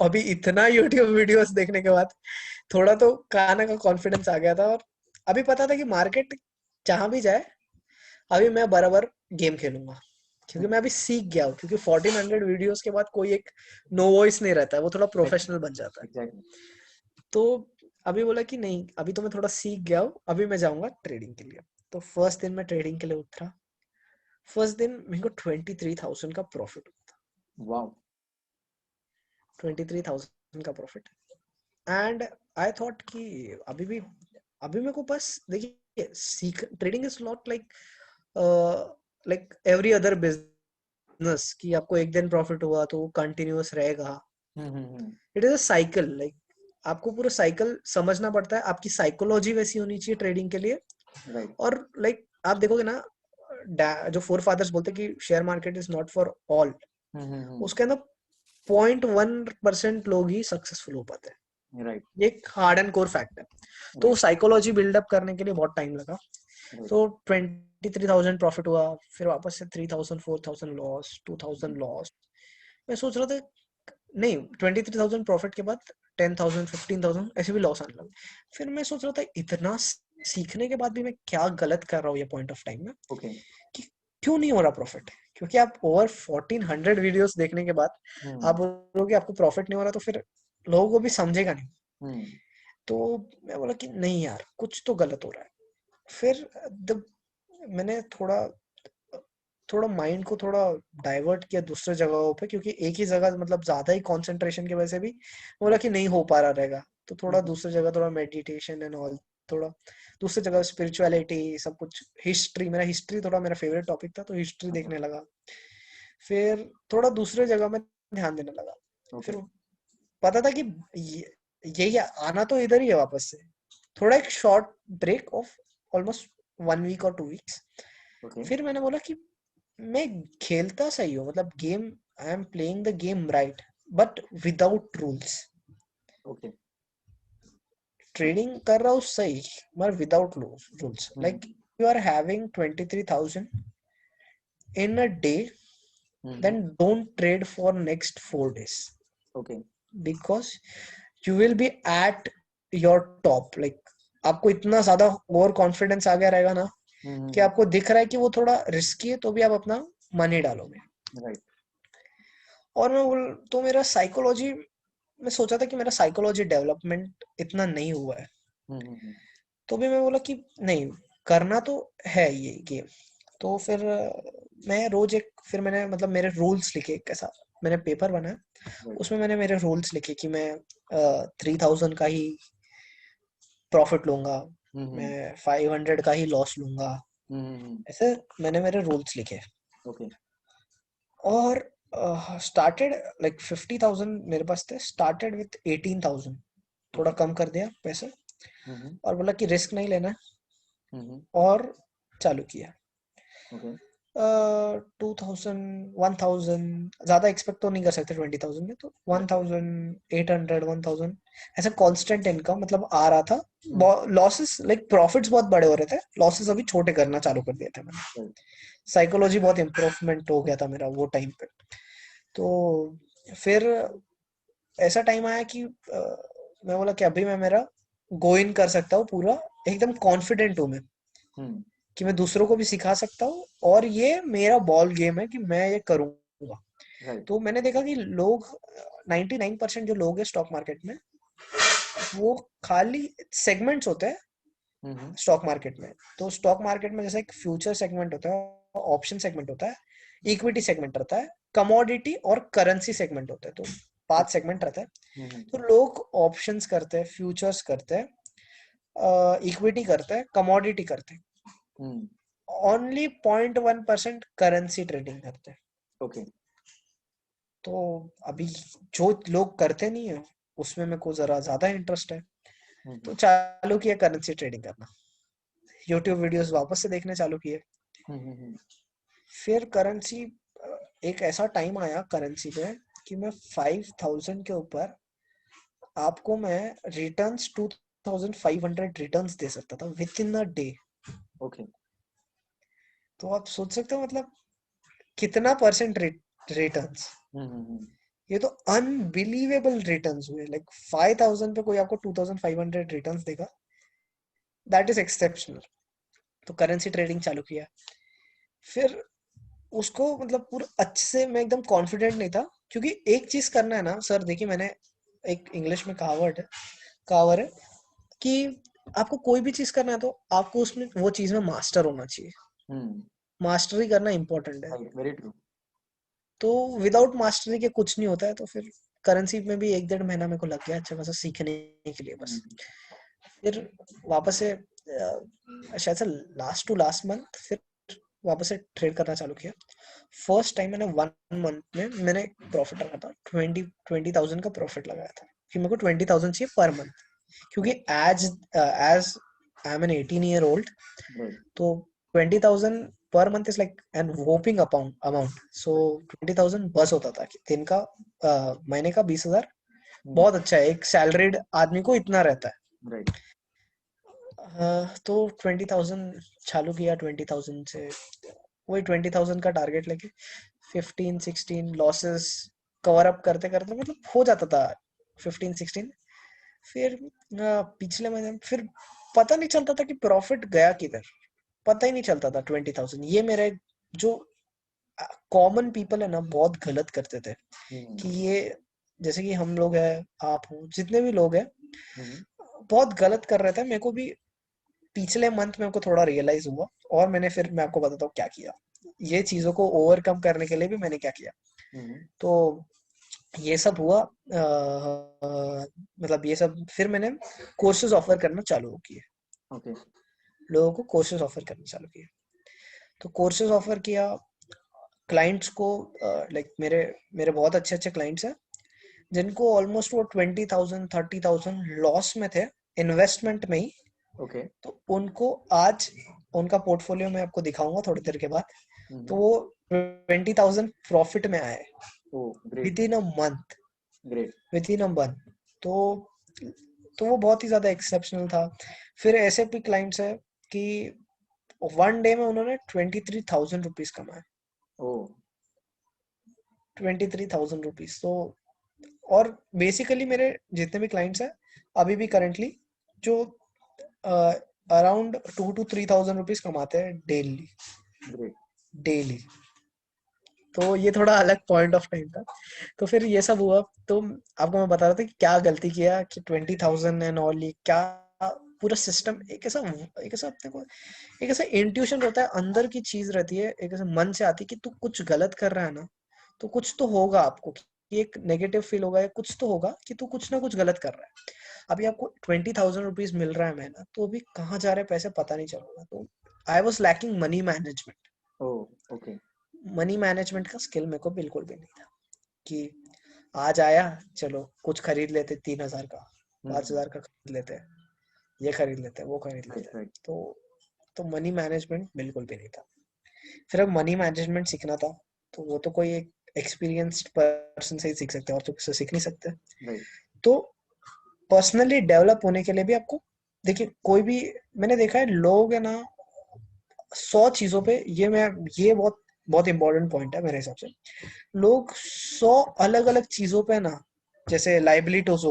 अभी इतना यूट्यूब वीडियोस देखने के बाद थोड़ा तो खाना का कॉन्फिडेंस आ गया था, और अभी पता था कि मार्केट जहां भी जाए, अभी मैं बराबर गेम खेलूंगा, क्योंकि मैं अभी सीख गया हूँ। क्योंकि 1,400 वीडियोस के बाद कोई एक नो वॉइस नहीं रहता है, वो थोड़ा प्रोफेशनल बन जाता है। एग्जैक्टली। तो अभी बोला कि नहीं, अभी तो मैं थोड़ा सीख गया हूँ, अभी मैं जाऊंगा ट्रेडिंग के लिए। तो फर्स्ट दिन मैं ट्रेडिंग के लिए उतरा। फर्स्ट दिन मेरे को 23,000 का प्रॉफिट हुआ था, वाओ 23,000 का प्रॉफिट। एंड आई थॉट कि अभी मेरे को बस देखिए, सीख, trading is not like every other business कि आपको एक दिन प्रॉफिट हुआ तो वो कंटिन्यूअस रहेगा। Hmm. It is a cycle, like आपको पूरा साइकिल समझना पड़ता है, आपकी साइकोलॉजी वैसी होनी चाहिए ट्रेडिंग के लिए। राइट। और लाइक आप देखोगे ना, जो फोर फादर्स बोलते हैं कि share market is not for all, उसके अंदर 0.1% लोग ही सक्सेसफुल हो पाते हैं। राइट ये एक हार्ड एंड कोर फैक्ट है। तो राइट साइकोलॉजी बिल्डअप करने के लिए बहुत टाइम लगा। राइट। तो 23,000 प्रॉफिट हुआ, फिर वापस से 3,000, 4,000 लॉस, 2,000 लॉस। मैं सोच रहा था नहीं, 23,000 प्रॉफिट के बाद 10,000, 15,000 ऐसे भी लॉस आने लगे। फिर मैं सोच रहा था इतना सीखने के बाद भी मैं क्या गलत कर रहा हूँ ये पॉइंट ऑफ टाइम में, ओके। कि क्यों नहीं हो रहा प्रॉफिट। क्योंकि आप ओवर 1,400 वीडियोस देखने के बाद आप बोलोगे आपको प्रॉफिट नहीं हो रहा, तो फिर लोगों को भी समझेगा नहीं। तो मैं बोला कि नहीं यार, कुछ तो गलत हो रहा है। फिर मैंने थोड़ा थोड़ा माइंड को थोड़ा डाइवर्ट किया दूसरे जगहों पे, क्योंकि एक ही जगह मतलब ज्यादा ही कंसंट्रेशन की वजह से भी बोला कि नहीं हो पा रहा रहेगा। तो थोड़ा दूसरी जगह थोड़ा मेडिटेशन एंड ऑल, थोड़ा दूसरी जगह स्पिरिचुअलिटी, सब कुछ, हिस्ट्री, मेरा हिस्ट्री थोड़ा मेरा फेवरेट टॉपिक था, तो हिस्ट्री देखने लगा। फिर थोड़ा दूसरे जगह में ध्यान देने लगा। ओके। फिर पता था कि यही आना तो इधर ही है वापस से। थोड़ा एक short break of almost 1 week और 2 वीक्स, ओके फिर मैंने बोला कि मैं खेलता सही हूँ, मतलब game, I am playing the game right but without rules. Okay trading कर रहा हूँ सही, मगर without rules. Like you are having 23,000 in a day, then don't trade for next 4 days okay because you will be at your top. Like आपको इतना ज्यादा over confidence आ गया रहेगा ना कि आपको दिख रहा है कि वो थोड़ा रिस्की है, तो भी आप अपना मनी डालोगे। राइट और मैं तो मेरा साइकोलॉजी, मैं सोचा था कि मेरा साइकोलॉजी डेवलपमेंट इतना नहीं हुआ है, तो भी मैं बोला कि नहीं, करना तो है ये गेम। तो फिर मैं रोज एक, फिर मैंने मतलब मेरे रूल्स लिखे, कैसा मैंने पेपर बनाया, उसमें मैंने मेरे रूल्स लिखे कि मैं 3,000 का ही प्रॉफिट लूंगा, मैं 500 का ही लॉस लूंगा, ऐसे मैंने मेरे रूल्स लिखे। ओके और स्टार्टेड लाइक 50,000 मेरे पास थे, स्टार्टेड विथ 18,000, थोड़ा कम कर दिया पैसे और बोला कि रिस्क नहीं लेना है, और चालू किया। ओके 2,000 1,000 ज्यादा एक्सपेक्ट तो नहीं कर सकते 20,000 में, तो 1,800 1,000 ऐसा कांस्टेंट इनकम मतलब आ रहा था। लॉसेस लाइक प्रॉफिट्स बहुत बड़े हो रहे थे, लॉसेस अभी छोटे करना चालू कर दिए थे मैंने। साइकोलॉजी बहुत इम्प्रूवमेंट हो गया था मेरा वो टाइम पे। तो फिर ऐसा टाइम आया कि मैं बोला कि अभी मैं मेरा गो इन कर सकता हूँ पूरा, एकदम कॉन्फिडेंट हूँ मैं कि मैं दूसरों को भी सिखा सकता हूँ, और ये मेरा बॉल गेम है कि मैं ये करूंगा। तो मैंने देखा कि लोग 99% जो लोग हैं स्टॉक मार्केट में, वो खाली सेगमेंट्स होते हैं स्टॉक मार्केट में। तो स्टॉक मार्केट में जैसे एक फ्यूचर सेगमेंट होता है, ऑप्शन सेगमेंट होता है, इक्विटी सेगमेंट रहता है, कमोडिटी और करेंसी सेगमेंट होता है। तो 5 सेगमेंट रहता है। तो लोग ऑप्शंस करते हैं, फ्यूचर्स करते हैं, इक्विटी करते हैं, कमोडिटी करते हैं, ओनली 0.1% करेंसी ट्रेडिंग करते हैं। ओके तो अभी जो लोग करते नहीं है उसमें मेरे को जरा ज्यादा इंटरेस्ट है, तो चालू किया करेंसी ट्रेडिंग करना। यूट्यूब वीडियोस वापस से देखने चालू किए। फिर करेंसी, एक ऐसा टाइम आया करेंसी पे कि मैं 5,000 के ऊपर आपको मैं रिटर्न्स 2,500 रिटर्न्स दे सकता था with in a day. Okay तो आप सोच सकते हो मतलब कितना परसेंट रिटर्न्स। ये तो अनबिलीवेबल रिटर्न्स हुए। लाइक 5,000 पे कोई आपको 2,500 रिटर्न्स देगा, दैट इज एक्सेप्शनल। तो करेंसी ट्रेडिंग चालू किया। फिर उसको मतलब पूरा अच्छे से, मैं एकदम कॉन्फिडेंट नहीं था, क्योंकि एक चीज करना है ना सर, देखिए मैंने एक इंग्लिश में कहावत है कि आपको कोई भी चीज करना है तो आपको उसमें वो चीज में मास्टर होना चाहिए। मास्टरी करना इंपॉर्टेंट है। वेरी ट्रू तो विदाउट मास्टरी के कुछ नहीं होता है। तो फिर करेंसी में भी 1-1.5 महीना मेरे को लग गया अच्छा खासा सीखने के लिए बस। फिर वापस से शायद से लास्ट टू लास्ट मंथ फिर वापस से ट्रेड करना चालू किया। फर्स्ट टाइम मैंने 1 मंथ में मैंने प्रॉफिट रखा था, 20,000 का प्रॉफिट लगाया था कि मेरे को 20,000 चाहिए पर मंथ, क्योंकि as as I am an 18-year-old, तो 20,000 per month is like an whopping amount. So 20,000 बस होता था कि दिन का महीने का 20,000 बहुत अच्छा है, एक सैलरीड आदमी को इतना रहता है। तो 20,000 चालू किया, 20,000 से वही 20,000 का टारगेट लेके 15-16 लॉसेस कवर अप करते करते मतलब हो जाता था 15-16। फिर पिछले महीने फिर पता नहीं चलता था कि प्रॉफिट गया किधर, पता ही नहीं चलता था। 20,000 ये मेरे जो कॉमन पीपल है ना बहुत गलत करते थे कि ये, जैसे कि हम लोग हैं, आप हो, जितने भी लोग हैं बहुत गलत कर रहे थे। मेरे को भी पिछले मंथ में मेरे को थोड़ा रियलाइज हुआ, और मैंने फिर मैं आपको बताता हूँ क्या किया। ये चीजों को ओवरकम करने के लिए भी मैंने क्या किया। तो ये सब हुआ, मतलब ये सब फिर मैंने कोर्सेज ऑफर करना चालू किए। लोगों को कोर्सेज ऑफर करना चालू किए। तो कोर्सेज ऑफर किया क्लाइंट्स को। लाइक मेरे मेरे बहुत अच्छे अच्छे क्लाइंट्स हैं जिनको ऑलमोस्ट वो 20,000 30,000 लॉस में थे इन्वेस्टमेंट में ही। तो उनको आज उनका पोर्टफोलियो मैं आपको दिखाऊंगा थोड़ी देर के बाद। तो हम्म। वो 20,000 प्रॉफिट में आए oh great. Within a month, great. Within a month. तो वो बहुत ही ज्यादा एक्सेप्शनल था। फिर ऐसे भी क्लाइंट्स है कि वन डे में उन्होंने 23,000 रुपीज कमाए, ओ 23,000 रुपीज। तो और बेसिकली मेरे जितने भी क्लाइंट्स हैं अभी भी करंटली जो अराउंड 2 to 3,000 रुपीज कमाते हैं डेली, ग्रेट। डेली। तो ये थोड़ा अलग पॉइंट ऑफ टाइम था। तो फिर ये सब हुआ। तो आपको मैं बता रहा था कि क्या गलती किया कि 20,000 एंड ऑल, ये क्या पूरा सिस्टम एक ऐसा अपने को एक ऐसा इंट्यूशन रहता है, अंदर की चीज रहती है, एक ऐसा मन से आती है कि तू कुछ गलत कर रहा है ना, तो कुछ तो होगा आपको कि एक नेगेटिव फील होगा, या कुछ तो होगा कि तू कुछ ना कुछ गलत कर रहा है। अभी आपको 20,000 रुपीज मिल रहा है महीना, तो अभी कहाँ जा रहे हैं पैसे पता नहीं चल रहा। तो I was lacking money management. Oh okay. Money management का स्किल मेरे को बिल्कुल भी नहीं था कि आज आया चलो कुछ खरीद लेते 3,000 का, 5,000 का खरीद लेते हैं, ये खरीद लेते हैं, वो खरीद लेते राइट हैं। राइट। तो मनी मैनेजमेंट बिल्कुल भी नहीं था। फिर अब मनी मैनेजमेंट सीखना था, तो वो तो कोई एक एक्सपीरियंस्ड पर्सन से ही सीख सकते हैं, और तो किसी से सीख नहीं सकते। राइट। तो पर्सनली डेवलप होने के लिए भी आपको, देखिए कोई भी, मैंने देखा है लोग है ना 100 चीजों पे, ये बहुत बहुत इंपॉर्टेंट पॉइंट है मेरे हिसाब से। लोग 100 अलग अलग चीजों पे ना, जैसे लाइबिलिटीज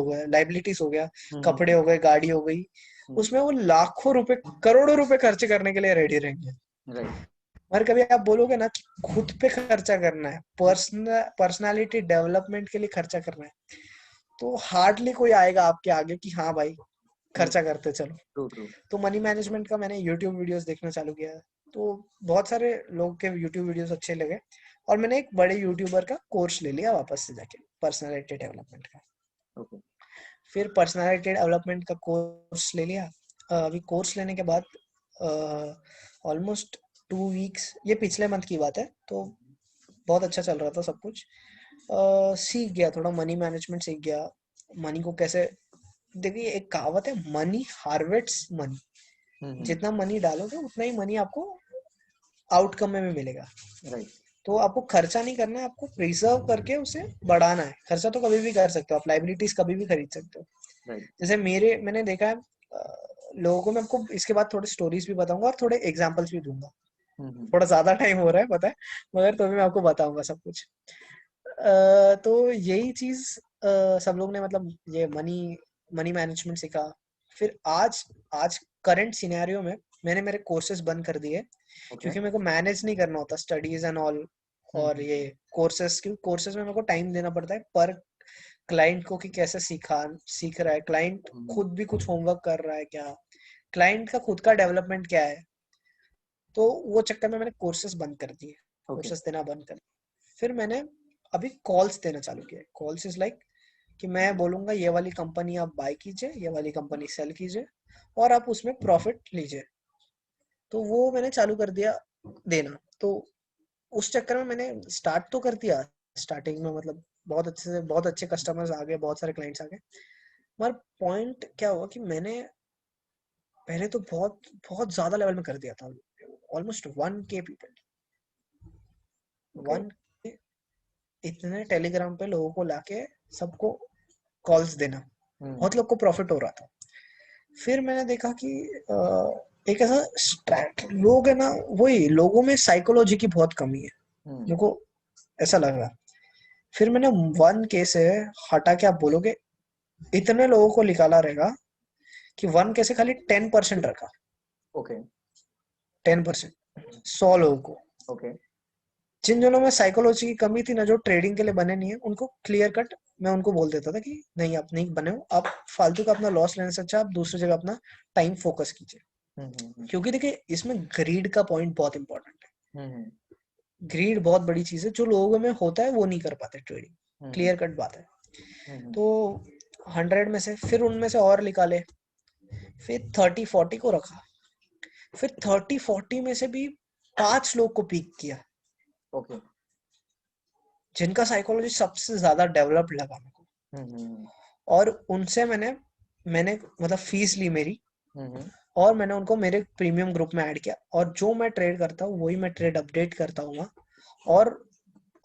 हो गया, कपड़े हो गए, गाड़ी हो गई, उसमें वो लाखों रुपए, करोड़ों रुपए खर्च करने के लिए रेडी रहेंगे। राइट। और कभी आप बोलोगे ना कि खुद पे खर्चा करना है, पर्सनालिटी डेवलपमेंट के लिए खर्चा करना है, तो हार्डली कोई आएगा आपके आगे कि हाँ भाई खर्चा करते चलो। True true. तो मनी मैनेजमेंट का मैंने यूट्यूब वीडियोस देखना चालू किया। तो बहुत सारे लोग के यूट्यूब वीडियोस अच्छे लगे, और मैंने एक बड़े यूट्यूबर का कोर्स ले लिया वापस से जाके, पर्सनालिटी डेवलपमेंट का। ओके। फिर पर्सनालिटी डेवलपमेंट का कोर्स ले लिया। अभी कोर्स लेने के बाद ऑलमोस्ट 2 वीक्स, ये पिछले मंथ की बात है, तो बहुत अच्छा चल रहा था सब कुछ। सीख गया थोड़ा, मनी मैनेजमेंट सीख गया। मनी को कैसे, देखिए एक कहावत है, मनी हार्वेस्ट्स मनी। जितना मनी डालोगे उतना ही मनी आपको आउटकम में भी मिलेगा। राइट। तो आपको खर्चा नहीं करना है, आपको प्रिजर्व करके उसे बढ़ाना है। खर्चा तो कभी भी कर सकते हो आप, लाइबिलिटीज कभी भी खरीद सकते हो। राइट। जैसे मैंने देखा है लोगों को, मैं आपको इसके बाद थोड़े स्टोरीज भी बताऊंगा और थोड़े एग्जांपल्स भी दूंगा। थोड़ा ज्यादा टाइम हो रहा है पता है, मगर तो भी मैं आपको बताऊंगा सब कुछ। तो यही चीज सब लोग ने, मतलब ये मनी मनी मैनेजमेंट सीखा। फिर आज आज करंट सिनेरियो में मैंने मेरे कोर्सेज बंद कर दिए, ओके। क्योंकि मेरे को मैनेज नहीं करना होता स्टडीज एंड ऑल। और ये कोर्सेज में मेरे को टाइम देना पड़ता है पर क्लाइंट को, कि कैसे सीख रहा है क्लाइंट, खुद भी कुछ होमवर्क कर रहा है क्या, क्लाइंट का खुद का डेवलपमेंट क्या है। तो वो चक्कर में मैंने कोर्सेज बंद कर दिए, ओके। कोर्सेज देना बंद कर दिए। फिर मैंने अभी कॉल्स देना चालू किया। कॉल्स इज लाइक कि मैं बोलूंगा ये वाली कंपनी आप बाय कीजिए, ये वाली कंपनी सेल कीजिए, और आप उसमें प्रॉफिट लीजिए। तो वो मैंने चालू कर दिया देना। तो उस चक्कर में मैंने स्टार्ट तो कर दिया स्टार्टिंग में, मतलब बहुत अच्छे कस्टमर्स आ गए, बहुत सारे क्लाइंट्स आ गए। मगर पॉइंट क्या हुआ कि मैंने पहले तो बहुत बहुत ज्यादा लेवल में कर दिया था, almost 1K people, okay. 1K, इतने टेलीग्राम पे लोगों को लाके सबको कॉल्स देना, बहुत लोग को प्रॉफिट हो रहा था। फिर मैंने देखा कि एक ऐसा लोग है ना, वही लोगों में साइकोलॉजी की बहुत कमी है, मेरे को ऐसा लग रहा। फिर मैंने 1K से हटा के, आप बोलोगे इतने लोगों को निकाला रहेगा कि 1K से खाली 10% रखा। ओके। 10%, 100 लोगों को, ओके। जिन जनों में साइकोलॉजी की कमी थी ना, जो ट्रेडिंग के लिए बने नहीं है, उनको क्लियर कट मैं उनको बोल देता था कि नहीं आप नहीं बने हो, आप फालतू का अपना लॉस लेने से अच्छा आप दूसरी जगह अपना टाइम फोकस कीजिए। क्योंकि देखिए इसमें ग्रीड का पॉइंट बहुत इंपॉर्टेंट है। ग्रीड बहुत बड़ी चीज है, जो लोगों में होता है वो नहीं कर पाते ट्रेडिंग, क्लियर कट बात है। तो 100 में से फिर उनमें से और निकाले, फिर 30-40 को रखा, फिर 30-40 में से भी 5 लोग को पिक किया, ओके। जिनका साइकोलॉजी सबसे ज्यादा डेवलप्ड लगा मेरे को। और उनसे मैंने मतलब फीस ली मेरी, और मैंने उनको मेरे प्रीमियम ग्रुप में ऐड किया, और जो मैं ट्रेड करता हूँ वही मैं ट्रेड अपडेट करता हूँ वहाँ, और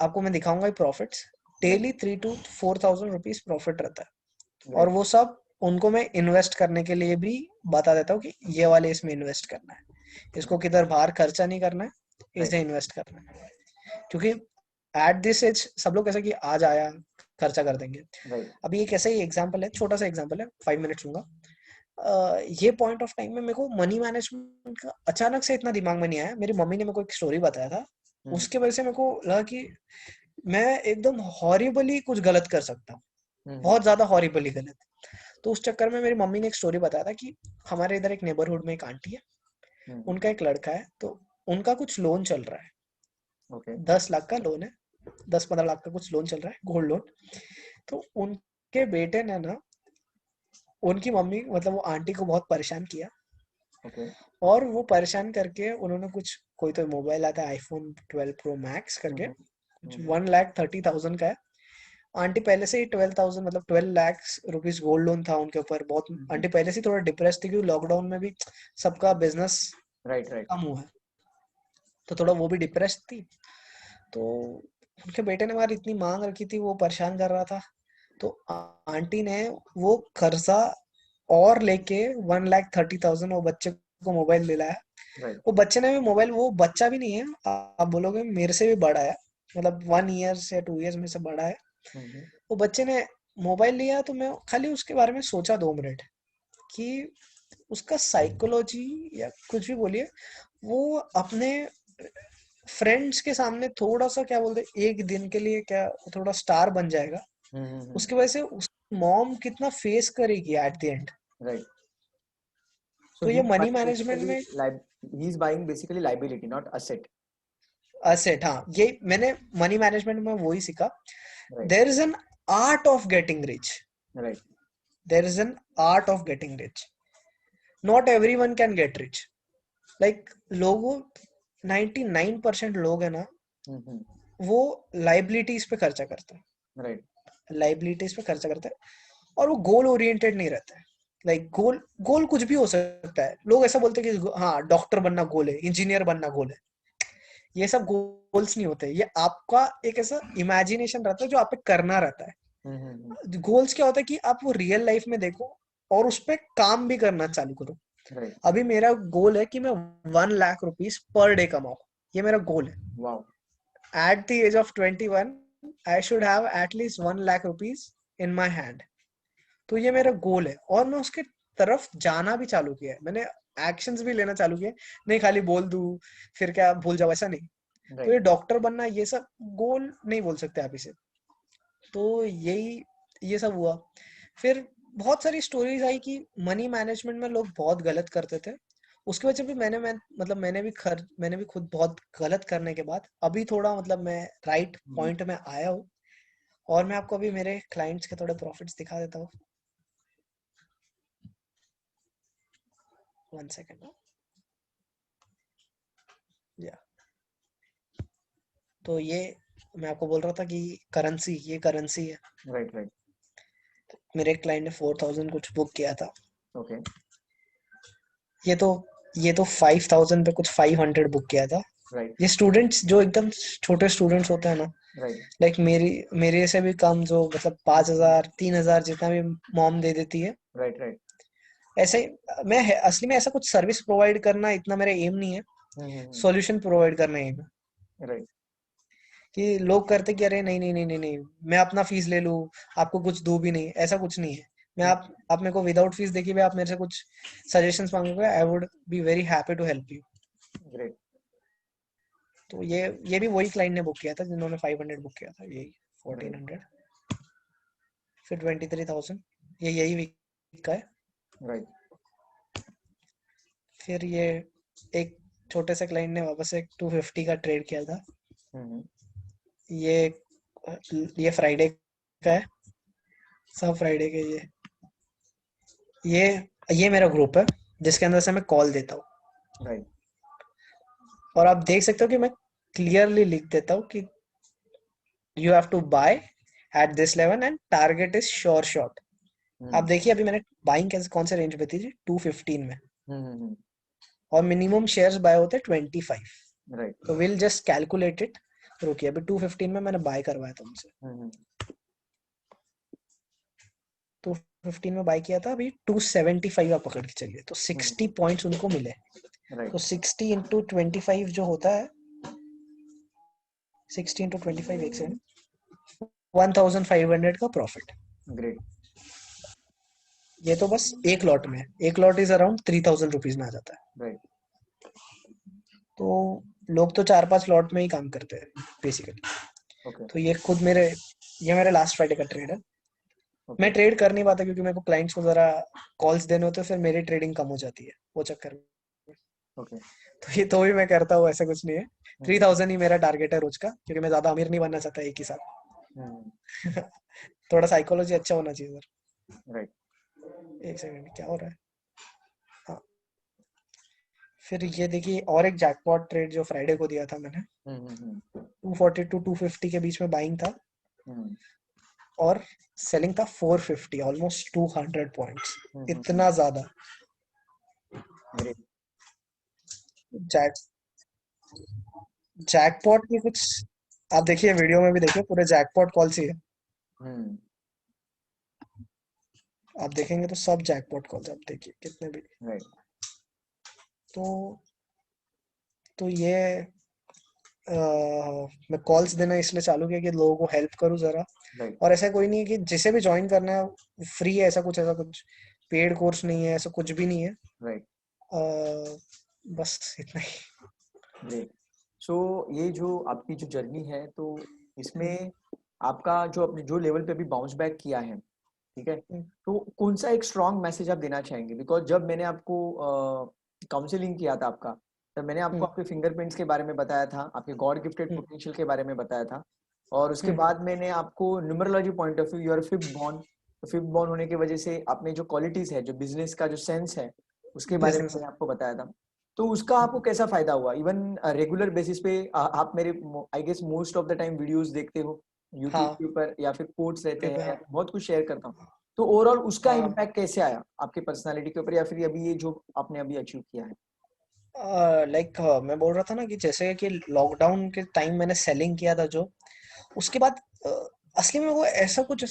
आपको मैं दिखाऊंगा profits. Daily 3 to 4 thousand rupees profit रहता है, और वो सब उनको मैं इन्वेस्ट करने के लिए भी बता देता हूँ कि ये वाले इसमें इन्वेस्ट करना है, इसको किधर बाहर खर्चा नहीं करना है, इसे इन्वेस्ट करना है। क्योंकि एट दिस एज सब लोग कैसे कि आज आया खर्चा कर देंगे। अभी एक ऐसा ही एग्जांपल है, छोटा सा एग्जांपल है, 5 मिनट्स लूंगा। ये पॉइंट ऑफ टाइम में मेरे को मनी मैनेजमेंट का अचानक से इतना दिमाग में नहीं आया। मेरी मम्मी ने मेरे को एक स्टोरी बताया था, उसके वजह से मेरे को लगा कि मैं एकदम हॉरिबली कुछ गलत कर सकता हूँ, बहुत ज्यादा हॉरिबली गलत। तो उस चक्कर में मेरी मम्मी ने एक स्टोरी बताया था कि हमारे इधर एक नेबरहुड में एक आंटी है, उनका एक लड़का है, तो उनका कुछ लोन चल रहा है, 10 लाख का लोन है, 10-15 लाख का कुछ लोन चल रहा है, गोल्ड लोन। तो उनके बेटे ने ना उनकी मम्मी मतलब वो आंटी को बहुत परेशान किया, और वो परेशान करके उन्होंने कुछ, कोई तो मोबाइल आता है आईफोन 12 प्रो मैक्स करके, कुछ 1,30,000 का है। आंटी पहले से ही 12,000 मतलब 12 लाख रुपीज गोल्ड लोन था उनके ऊपर। बहुत आंटी पहले से थोड़ा डिप्रेस थी, क्योंकि लॉकडाउन में भी सबका बिजनेस कम हुआ है, तो थोड़ा वो भी डिप्रेस थी। तो उनके बेटे ने बार इतनी मांग रखी थी, वो परेशान कर रहा था, तो आंटी ने वो कर्जा और लेके 1,30,000 वो बच्चे को मोबाइल दिलाया। वो बच्चे ने भी मोबाइल, वो बच्चा भी नहीं है, आप बोलोगे मेरे से भी बड़ा है, मतलब 1 ईयर या 2 ईयर्स में से बड़ा है। वो बच्चे ने मोबाइल लिया, तो मैं खाली उसके बारे में सोचा 2 मिनट कि उसका साइकोलॉजी या कुछ भी बोलिए, वो अपने फ्रेंड्स के सामने थोड़ा सा क्या बोलते, एक दिन के लिए क्या थोड़ा स्टार बन जाएगा, उसकी वजह से उस मॉम कितना फेस करेगी एट द एंड। तो ये मनी मैनेजमेंट में he is buying basically liability, not asset. Asset, हाँ, ये मैंने मनी मैनेजमेंट में वही सीखा। There is an art of getting rich, there is an art of getting rich, not everyone can get rich. Like लोगों 99% लोग है ना, वो लाइबिलिटीज पे खर्चा करते हैं, लाइबिलिटीज पे खर्चा करते हैं, और वो गोल ओरिएंटेड नहीं रहता है। लाइक गोल गोल कुछ भी हो सकता है। लोग ऐसा बोलते हैं कि हाँ डॉक्टर बनना गोल है, इंजीनियर बनना गोल है, ये सब गोल्स नहीं होते। ये आपका एक ऐसा इमेजिनेशन रहता है जो आप पे करना रहता है। गोल्स क्या होता है कि आप वो रियल लाइफ में देखो और उस पर काम भी करना चालू करो। अभी मेरा गोल है कि मैं 1 लाख रुपीज पर डे कमाऊं, ये मेरा गोल है। At the age of 21 I should have at least 1 lakh rupees in my hand. तो ये मेरा गोल है, और मैं उसके तरफ जाना भी चालू किया है। मैंने एक्शंस भी लेना चालू किया, नहीं खाली बोल दूं फिर क्या भूल जाओ, ऐसा नहीं। तो ये डॉक्टर बनना, ये सब गोल नहीं बोल सकते आप इसे। तो यही ये सब हुआ। फिर बहुत सारी स्टोरीज आई कि मनी मैनेजमेंट में लोग बहुत गलत करते थे। उसकी वजह से भी मतलब मैंने भी खुद बहुत गलत करने के बाद अभी थोड़ा मतलब मैं राइट पॉइंट में आया हूँ। और मैं आपको अभी मेरे क्लाइंट्स के थोड़े प्रॉफिट्स दिखा देता हूँ। 1 सेकेंड। या तो ये मैं आपको बोल रहा था कि करेंसी, ये करेंसी है। राइट। मेरे क्लाइंट ने 4,000 कुछ बुक किया था। ओके। ये तो 5,000 पे कुछ 500 बुक किया था। ये स्टूडेंट्स जो एकदम छोटे स्टूडेंट्स होते हैं ना, लाइक मेरे से भी कम, जो मतलब 5,000 3,000 जितना भी मॉम दे देती है। राइट। ऐसे मैं असली में ऐसा कुछ सर्विस प्रोवाइड करना इतना मेरा एम नहीं है, सॉल्यूशन प्रोवाइड करना एम है। राइट। कि लोग करते कि अरे नहीं नहीं नहीं नहीं नहीं, मैं अपना फीस ले लूं, आपको कुछ दूं भी नहीं, ऐसा कुछ नहीं है। मैं आप मेरे को विदाउट फीस देखिए, आप मेरे से कुछ सजेशंस मांगोगे, I would be very happy to help you. Great. तो ये भी वही क्लाइंट ने बुक किया था जिन्होंने 500 बुक किया था, यही 1,400, फिर 23,000, ये यही वीक का है। राइट। फिर ये एक छोटे से क्लाइंट ने वापस एक 250 का ट्रेड किया था। ये फ्राइडे का है, सब फ्राइडे के। ये मेरा ग्रुप है जिसके अंदर से मैं कॉल देता हूँ। राइट। और आप देख सकते हो कि मैं क्लियरली लिख देता हूँ कि you have to buy at this level and target is sure shot, आप देखिए अभी मैंने बाइंग कैसे कौन से रेंज पे थी जी 215 में, हम्म। और मिनिमम शेयर्स बाय होते 25। राइट। तो विल जस्ट कैलकुलेट इट। रुकिए, अभी 215 में मैंने बाय करवाया था उनसे, 215 में बाय किया था, अभी 275 आप पकड़ के चलिए, तो 60 पॉइंट्स उनको मिले। तो 60 इंटू 25 जो होता है, 60 इंटू 25, एक सेकंड, 1500 का प्रॉफिट। ग्रेट। ये तो बस एक लॉट में, एक लॉट इज अराउंड 3000 रुपीज में आ जाता है। राइट। तो लोग तो 4-5 लॉट में ही काम करते हैं बेसिकली। ओके। तो ये मेरे लास्ट फ्राइडे का ट्रेड है। मैं ओके। ट्रेड कर नहीं पाता क्योंकि मेरे को क्लाइंट्स को जरा कॉल्स देने होते हैं, फिर मेरी ट्रेडिंग कम हो जाती है वो चक्कर में। ओके। तो ये तो भी मैं करता हूँ, ऐसा कुछ नहीं है। 3000 ही मेरा टारगेट है रोज का, क्योंकि मैं ज्यादा अमीर नहीं बनना चाहता एक ही साथ। थोड़ा साइकोलॉजी अच्छा होना चाहिए सर। राइट। एक सेकंड, क्या हो रहा है? हाँ, फिर ये देखिए और एक जैकपॉट ट्रेड जो फ्राइडे को दिया था मैंने, 240 टू 250 के बीच में बाइंग था, और सेलिंग था 450, ऑलमोस्ट 200 पॉइंट्स, इतना ज्यादा। ग्रेट। जैक जैकपॉट की कुछ आप देखिए, वीडियो में भी देखिए, पूरे जैकपॉट कॉल्स ही है। आप देखेंगे तो सब जैकपॉट कॉल्स, आप देखिए कितने भी। राइट। तो ये मैं कॉल्स देना इसलिए चालू किया कि लोगों को हेल्प करूं जरा। राइट। और ऐसा कोई नहीं है कि जिसे भी ज्वाइन करना है फ्री है, ऐसा कुछ पेड कोर्स नहीं है, ऐसा कुछ भी नहीं है। राइट। बस इतना ही। ग्रेट। सो ये जो आपकी जो जर्नी है, तो इसमें आपका जो अपने जो लेवल पे अभी बाउंस बैक किया है, ठीक है, तो कौन सा एक स्ट्रॉन्ग मैसेज आप देना चाहेंगे? बिकॉज जब मैंने आपको काउंसलिंग किया था आपका, तब मैंने आपको आपके फिंगरप्रिंट्स के बारे में बताया था, आपके गॉड गिफ्टेड पोटेंशियल के बारे में बताया था, और उसके बाद मैंने आपको numerology point of view, you are fifth born, तो फिफ्थ बॉर्न होने की वजह से अपने जो क्वालिटीज है, जो बिजनेस का जो सेंस है, उसके बारे में बिजनेस मैंने आपको बताया था। तो उसका आपको कैसा फायदा हुआ? इवन रेगुलर बेसिस पे आप मेरे I guess most of the time videos देखते हो यूट्यूब हाँ, के ऊपर, या फिर कोट्स रहते यूट्यूब पे, हैं, या हाँ। फिर बहुत कुछ शेयर करता हूँ। तो ओवरऑल उसका हाँ, इम्पैक्ट कैसे आया आपके पर्सनालिटी के ऊपर, या फिर अभी ये जो आपने अभी अचीव किया है? लाइक मैं बोल रहा था ना कि जैसे कि लॉकडाउन के टाइम मैंने सेलिंग किया था जो, उसके बाद असली में वो ऐसा कुछ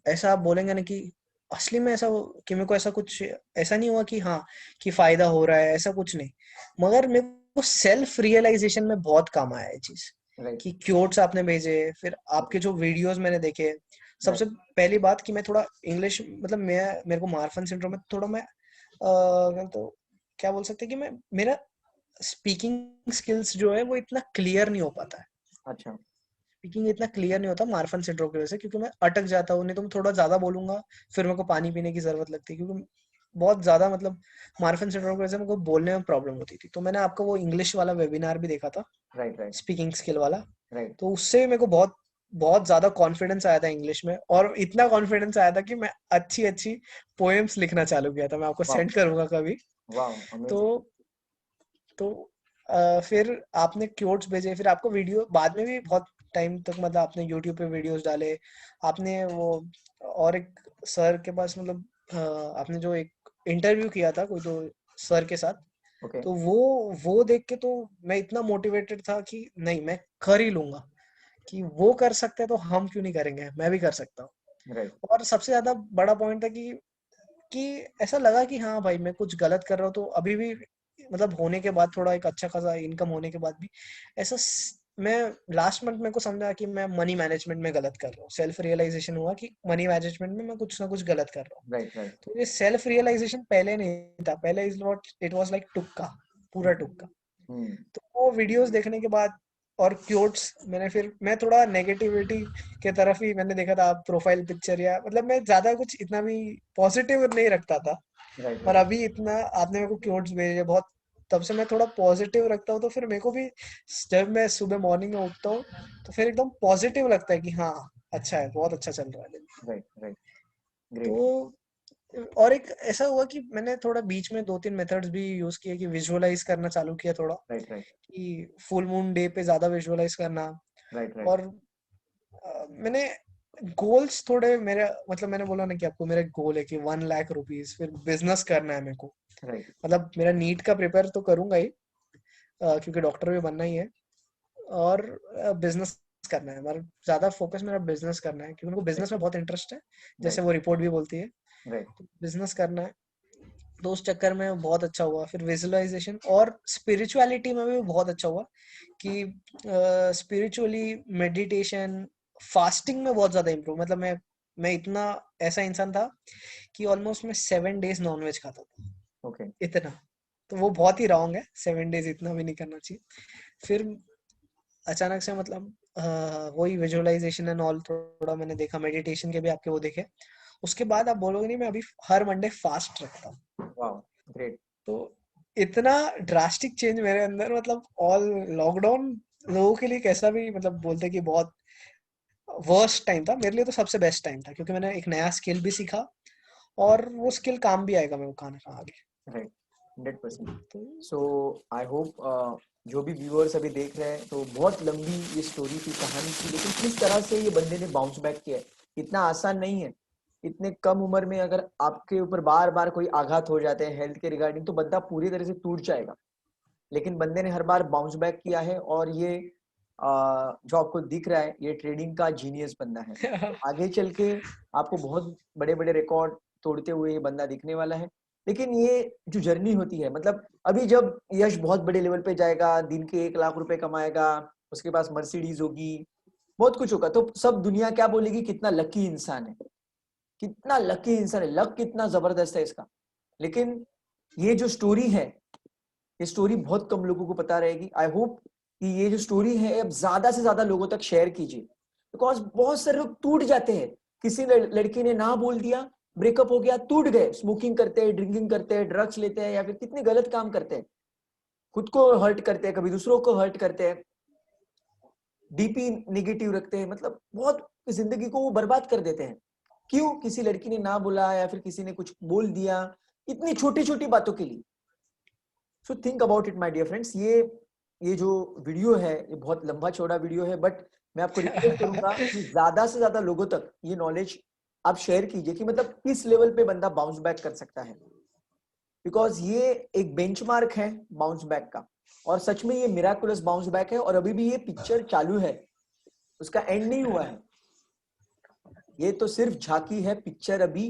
ऐसा आप बोलेंगे ना कि असली में ऐसा कि मेरे को ऐसा कुछ ऐसा नहीं हुआ कि हाँ कि फायदा हो रहा है, ऐसा कुछ नहीं। मगर मेरे को सेल्फ रियलाइजेशन में बहुत काम आया है चीज, राइट। कि क्योट्स आपने भेजे, फिर आपके जो वीडियोस मैंने देखे। सबसे राइट। पहली बात कि मैं थोड़ा इंग्लिश, मतलब मैं मेरे को मार्फन सिंड्रोम है, थोड़ा मैं तो क्या बोल सकते हैं कि मैं मेरा स्पीकिंग स्किल्स जो है वो इतना क्लियर नहीं हो पाता है। अच्छा। स्पीकिंग इतना क्लियर नहीं होता मार्फन सिंड्रोम की वजह से, क्योंकि मैं अटक जाता हूँ, नहीं तो मैं थोड़ा ज्यादा बोलूंगा, फिर मेरे को पानी पीने की जरूरत लगती है, क्योंकि बहुत ज्यादा मतलब मार्फन सिंड्रोम की वजह से मेरे को बोलने में प्रॉब्लम होती थी। तो मैंने आपका वो इंग्लिश वाला वेबिनार भी देखा था, राइट। राइट। स्पीकिंग स्किल वाला। राइट। तो उससे मेरे को बहुत बहुत ज्यादा कॉन्फिडेंस आया था इंग्लिश में, और इतना कॉन्फिडेंस आया था कि मैं अच्छी अच्छी पोएम्स लिखना चालू किया था। मैं आपको वाह। सेंड करूंगा कभी। वाह, तो अमेजिंग। तो फिर आपने क्योट्स भेजे, फिर आपको वीडियो बाद में भी बहुत टाइम तक, मतलब आपने यूट्यूब पे वीडियोस डाले, आपने वो और एक सर के पास, मतलब आपने जो एक इंटरव्यू किया था कोई तो सर के साथ, ओके। तो वो देख के तो मैं इतना मोटिवेटेड था कि नहीं, मैं कर ही लूंगा, कि वो कर सकते हैं तो हम क्यों नहीं करेंगे, मैं भी कर सकता हूँ। राइट। और सबसे ज्यादा बड़ा पॉइंट था कि ऐसा लगा कि हाँ भाई मैं कुछ गलत कर रहा हूँ, तो अभी भी मतलब होने के बाद, थोड़ा एक अच्छा खासा इनकम होने के बाद भी मैं लास्ट मंथ मेरे को समझा कि मैं मनी मैनेजमेंट में गलत कर रहा हूँ। सेल्फ रियलाइजेशन हुआ कि मनी मैनेजमेंट में मैं कुछ ना कुछ गलत कर रहा हूँ। राइट। राइट। तो ये सेल्फ रियलाइजेशन पहले नहीं था, पहले इट वाज लाइक टुक्का, पूरा टुक्का। हम्म। तो वो वीडियोस देखने के बाद और क्योट्स, मैं थोड़ा नेगेटिविटी के तरफ ही मैंने देखा था प्रोफाइल पिक्चर, या मतलब मैं ज्यादा कुछ इतना भी पॉजिटिव नहीं रखता था। राइट। और राइट। अभी इतना आपने मेरे को क्योट्स भेजे बहुत, तब से मैं थोड़ा पॉजिटिव रखता हूँ। तो फिर मेरे को भी जब मैं सुबह मॉर्निंग में उठता हूँ तो फिर एकदम पॉजिटिव लगता है कि हाँ अच्छा है, बहुत अच्छा चल रहा है दिन। राइट। राइट। ग्रेट। तो और एक ऐसा हुआ कि मैंने थोड़ा बीच में 2-3 मेथड्स भी यूज किए, कि विजुअलाइज करना चालू किया थोड़ा, राइट। राइट। कि फुल मून डे पे ज्यादा विजुअलाइज करना। राइट। राइट। और मैंने गोल्स थोड़े मेरे, मतलब मैंने बोला ना कि आपको मेरा गोल है कि 1 लाख रुपीज, फिर बिजनेस करना है मेरे को। राइट मतलब मेरा नीट का प्रिपेयर तो करूंगा ही, क्योंकि डॉक्टर भी बनना ही है, और बिजनेस करना है। मेरा ज्यादा फोकस मेरा बिजनेस करना है, क्योंकि उनको बिजनेस में बहुत इंटरेस्ट है, जैसे राइट वो रिपोर्ट भी बोलती है। राइट तो बिजनेस करना है, तो उस चक्कर में बहुत अच्छा हुआ। फिर विजुअलाइजेशन और स्पिरिचुअलिटी में भी बहुत अच्छा हुआ कि स्पिरिचुअली मेडिटेशन, फास्टिंग में बहुत ज्यादा इम्प्रूव। मतलब मैं इतना ऐसा इंसान था कि ऑलमोस्ट मैं 7 डेज नॉनवेज खाता था, ओके इतना। तो वो बहुत ही रॉन्ग है, 7 डेज इतना भी नहीं करना चाहिए। फिर अचानक से मतलब वही विजुअलाइजेशन एंड ऑल थोड़ा मैंने देखा, मेडिटेशन के भी आपके वो देखे। उसके बाद आप बोलोगे नहीं, मैं अभी हर मंडे फास्ट रखता हूँ। वाओ ग्रेट तो इतना ड्रास्टिक चेंज मेरे अंदर, मतलब ऑल लॉकडाउन लोगों के लिए कैसा भी मतलब बोलते कि बहुत वर्स्ट टाइम था, मेरे लिए तो सबसे बेस्ट टाइम था, क्योंकि मैंने एक नया स्किल भी सीखा, और वो स्किल काम भी आएगा मेरे को खाना आगे। राइट 100%। तो सो आई होप जो भी व्यूअर्स अभी देख रहे हैं, तो बहुत लंबी ये स्टोरी थी, कहानी थी, लेकिन किस तरह से ये बंदे ने बाउंस बैक किया है, इतना आसान नहीं है। इतने कम उम्र में अगर आपके ऊपर बार बार कोई आघात हो जाते हैं हेल्थ के रिगार्डिंग, तो बंदा पूरी तरह से टूट जाएगा। लेकिन बंदे ने हर बार बाउंस बैक किया है, और ये जो आपको दिख रहा है, ये ट्रेडिंग का जीनियस बंदा है। तो आगे चल के आपको बहुत बड़े बड़े रिकॉर्ड तोड़ते हुए ये बंदा दिखने वाला है। लेकिन ये जो जर्नी होती है, मतलब अभी जब यश बहुत बड़े लेवल पे जाएगा, दिन के 1 लाख रुपए कमाएगा, उसके पास मर्सिडीज होगी, बहुत कुछ होगा, तो सब दुनिया क्या बोलेगी, कितना लकी इंसान है, कितना लकी इंसान है, लक कितना जबरदस्त है इसका। लेकिन ये जो स्टोरी है, ये स्टोरी बहुत कम लोगों को पता रहेगी। आई होप कि ये जो स्टोरी है अब ज्यादा से ज्यादा लोगों तक शेयर कीजिए, बिकॉज बहुत सारे लोग टूट जाते हैं। किसी लड़की ने ना बोल दिया, ब्रेकअप हो गया, टूट गए, स्मोकिंग करते हैं, ड्रिंकिंग करते हैं, ड्रग्स लेते हैं, या फिर कितने गलत काम करते हैं, खुद को हर्ट करते हैं, कभी दूसरों को हर्ट करते हैं, डीपी नेगेटिव रखते हैं, मतलब बहुत जिंदगी को वो बर्बाद कर देते हैं। क्यों? किसी लड़की ने ना बोला, या फिर किसी ने कुछ बोल दिया, इतनी छोटी छोटी बातों के लिए। So think about it my dear friends. ये जो वीडियो है, ये बहुत लंबा चौड़ा वीडियो है, बट मैं आपको रिक्वेस्ट करूंगा कि ज्यादा से ज्यादा लोगों तक ये नॉलेज आप शेयर कीजिए, कि मतलब किस लेवल पे बंदा बाउंस बैक कर सकता है। बिकॉज ये एक बेंचमार्क है बाउंस बैक का, और सच में ये मिराकुलस बाउंस बैक है, और अभी भी ये पिक्चर चालू है, उसका एंड नहीं हुआ है। ये तो सिर्फ झांकी है, पिक्चर अभी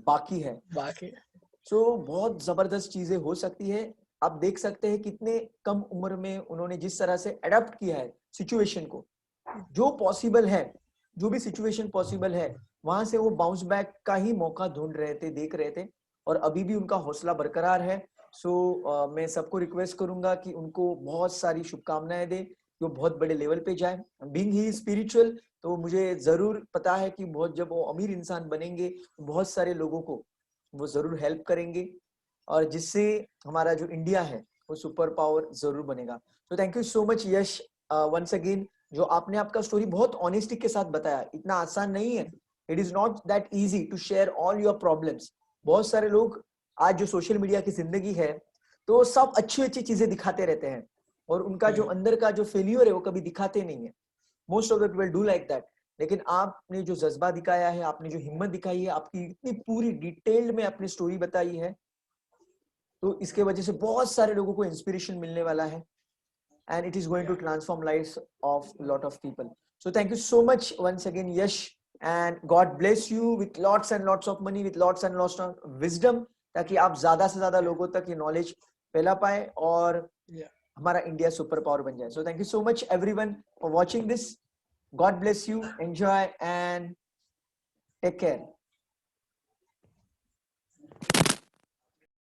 बाकी है। बाकी सो बहुत जबरदस्त चीजें हो सकती है। आप देख सकते हैं कितने कम उम्र में उन्होंने जिस तरह से अडेप्ट किया है सिचुएशन को, जो पॉसिबल है, जो भी सिचुएशन पॉसिबल है, वहां से वो बाउंस बैक का ही मौका ढूंढ रहे थे, देख रहे थे, और अभी भी उनका हौसला बरकरार है। मैं सबको रिक्वेस्ट करूंगा कि उनको बहुत सारी शुभकामनाएं दे, कि वो बहुत बड़े लेवल पे जाए। बीइंग ही स्पिरिचुअल, तो मुझे जरूर पता है कि बहुत जब वो अमीर इंसान बनेंगे, तो बहुत सारे लोगों को वो जरूर हेल्प करेंगे, और जिससे हमारा जो इंडिया है वो सुपर पावर जरूर बनेगा। तो thank you so much Yash, once again, जो आपने आपका स्टोरी बहुत ऑनेस्टी के साथ बताया। इतना आसान नहीं है, it is not that easy to share all your problems. बहुत सारे लोग आज जो सोशल मीडिया की जिंदगी है, तो सब अच्छी अच्छी चीजें दिखाते रहते हैं, और उनका जो अंदर का जो फेल्यूर है वो कभी दिखाते नहीं है। Most of the people do like that. लेकिन आपने जो जज्बा दिखाया है, आपने जो हिम्मत दिखाई है, आपकी इतनी पूरी डिटेल्ड में अपनी स्टोरी बताई है, तो इसके वजह से बहुत सारे लोगों को इंस्पिरेशन मिलने वाला है, and it is going to transform lives of a lot of people. So thank you so much once again, Yash, and God bless you with lots and lots of money, with lots and lots of wisdom, ताकि आप ज्यादा से ज्यादा लोगों तक ये knowledge फैला पाए, और हमारा इंडिया सुपर पावर बन जाए। So thank you so much everyone for watching this. God bless you, enjoy and take care.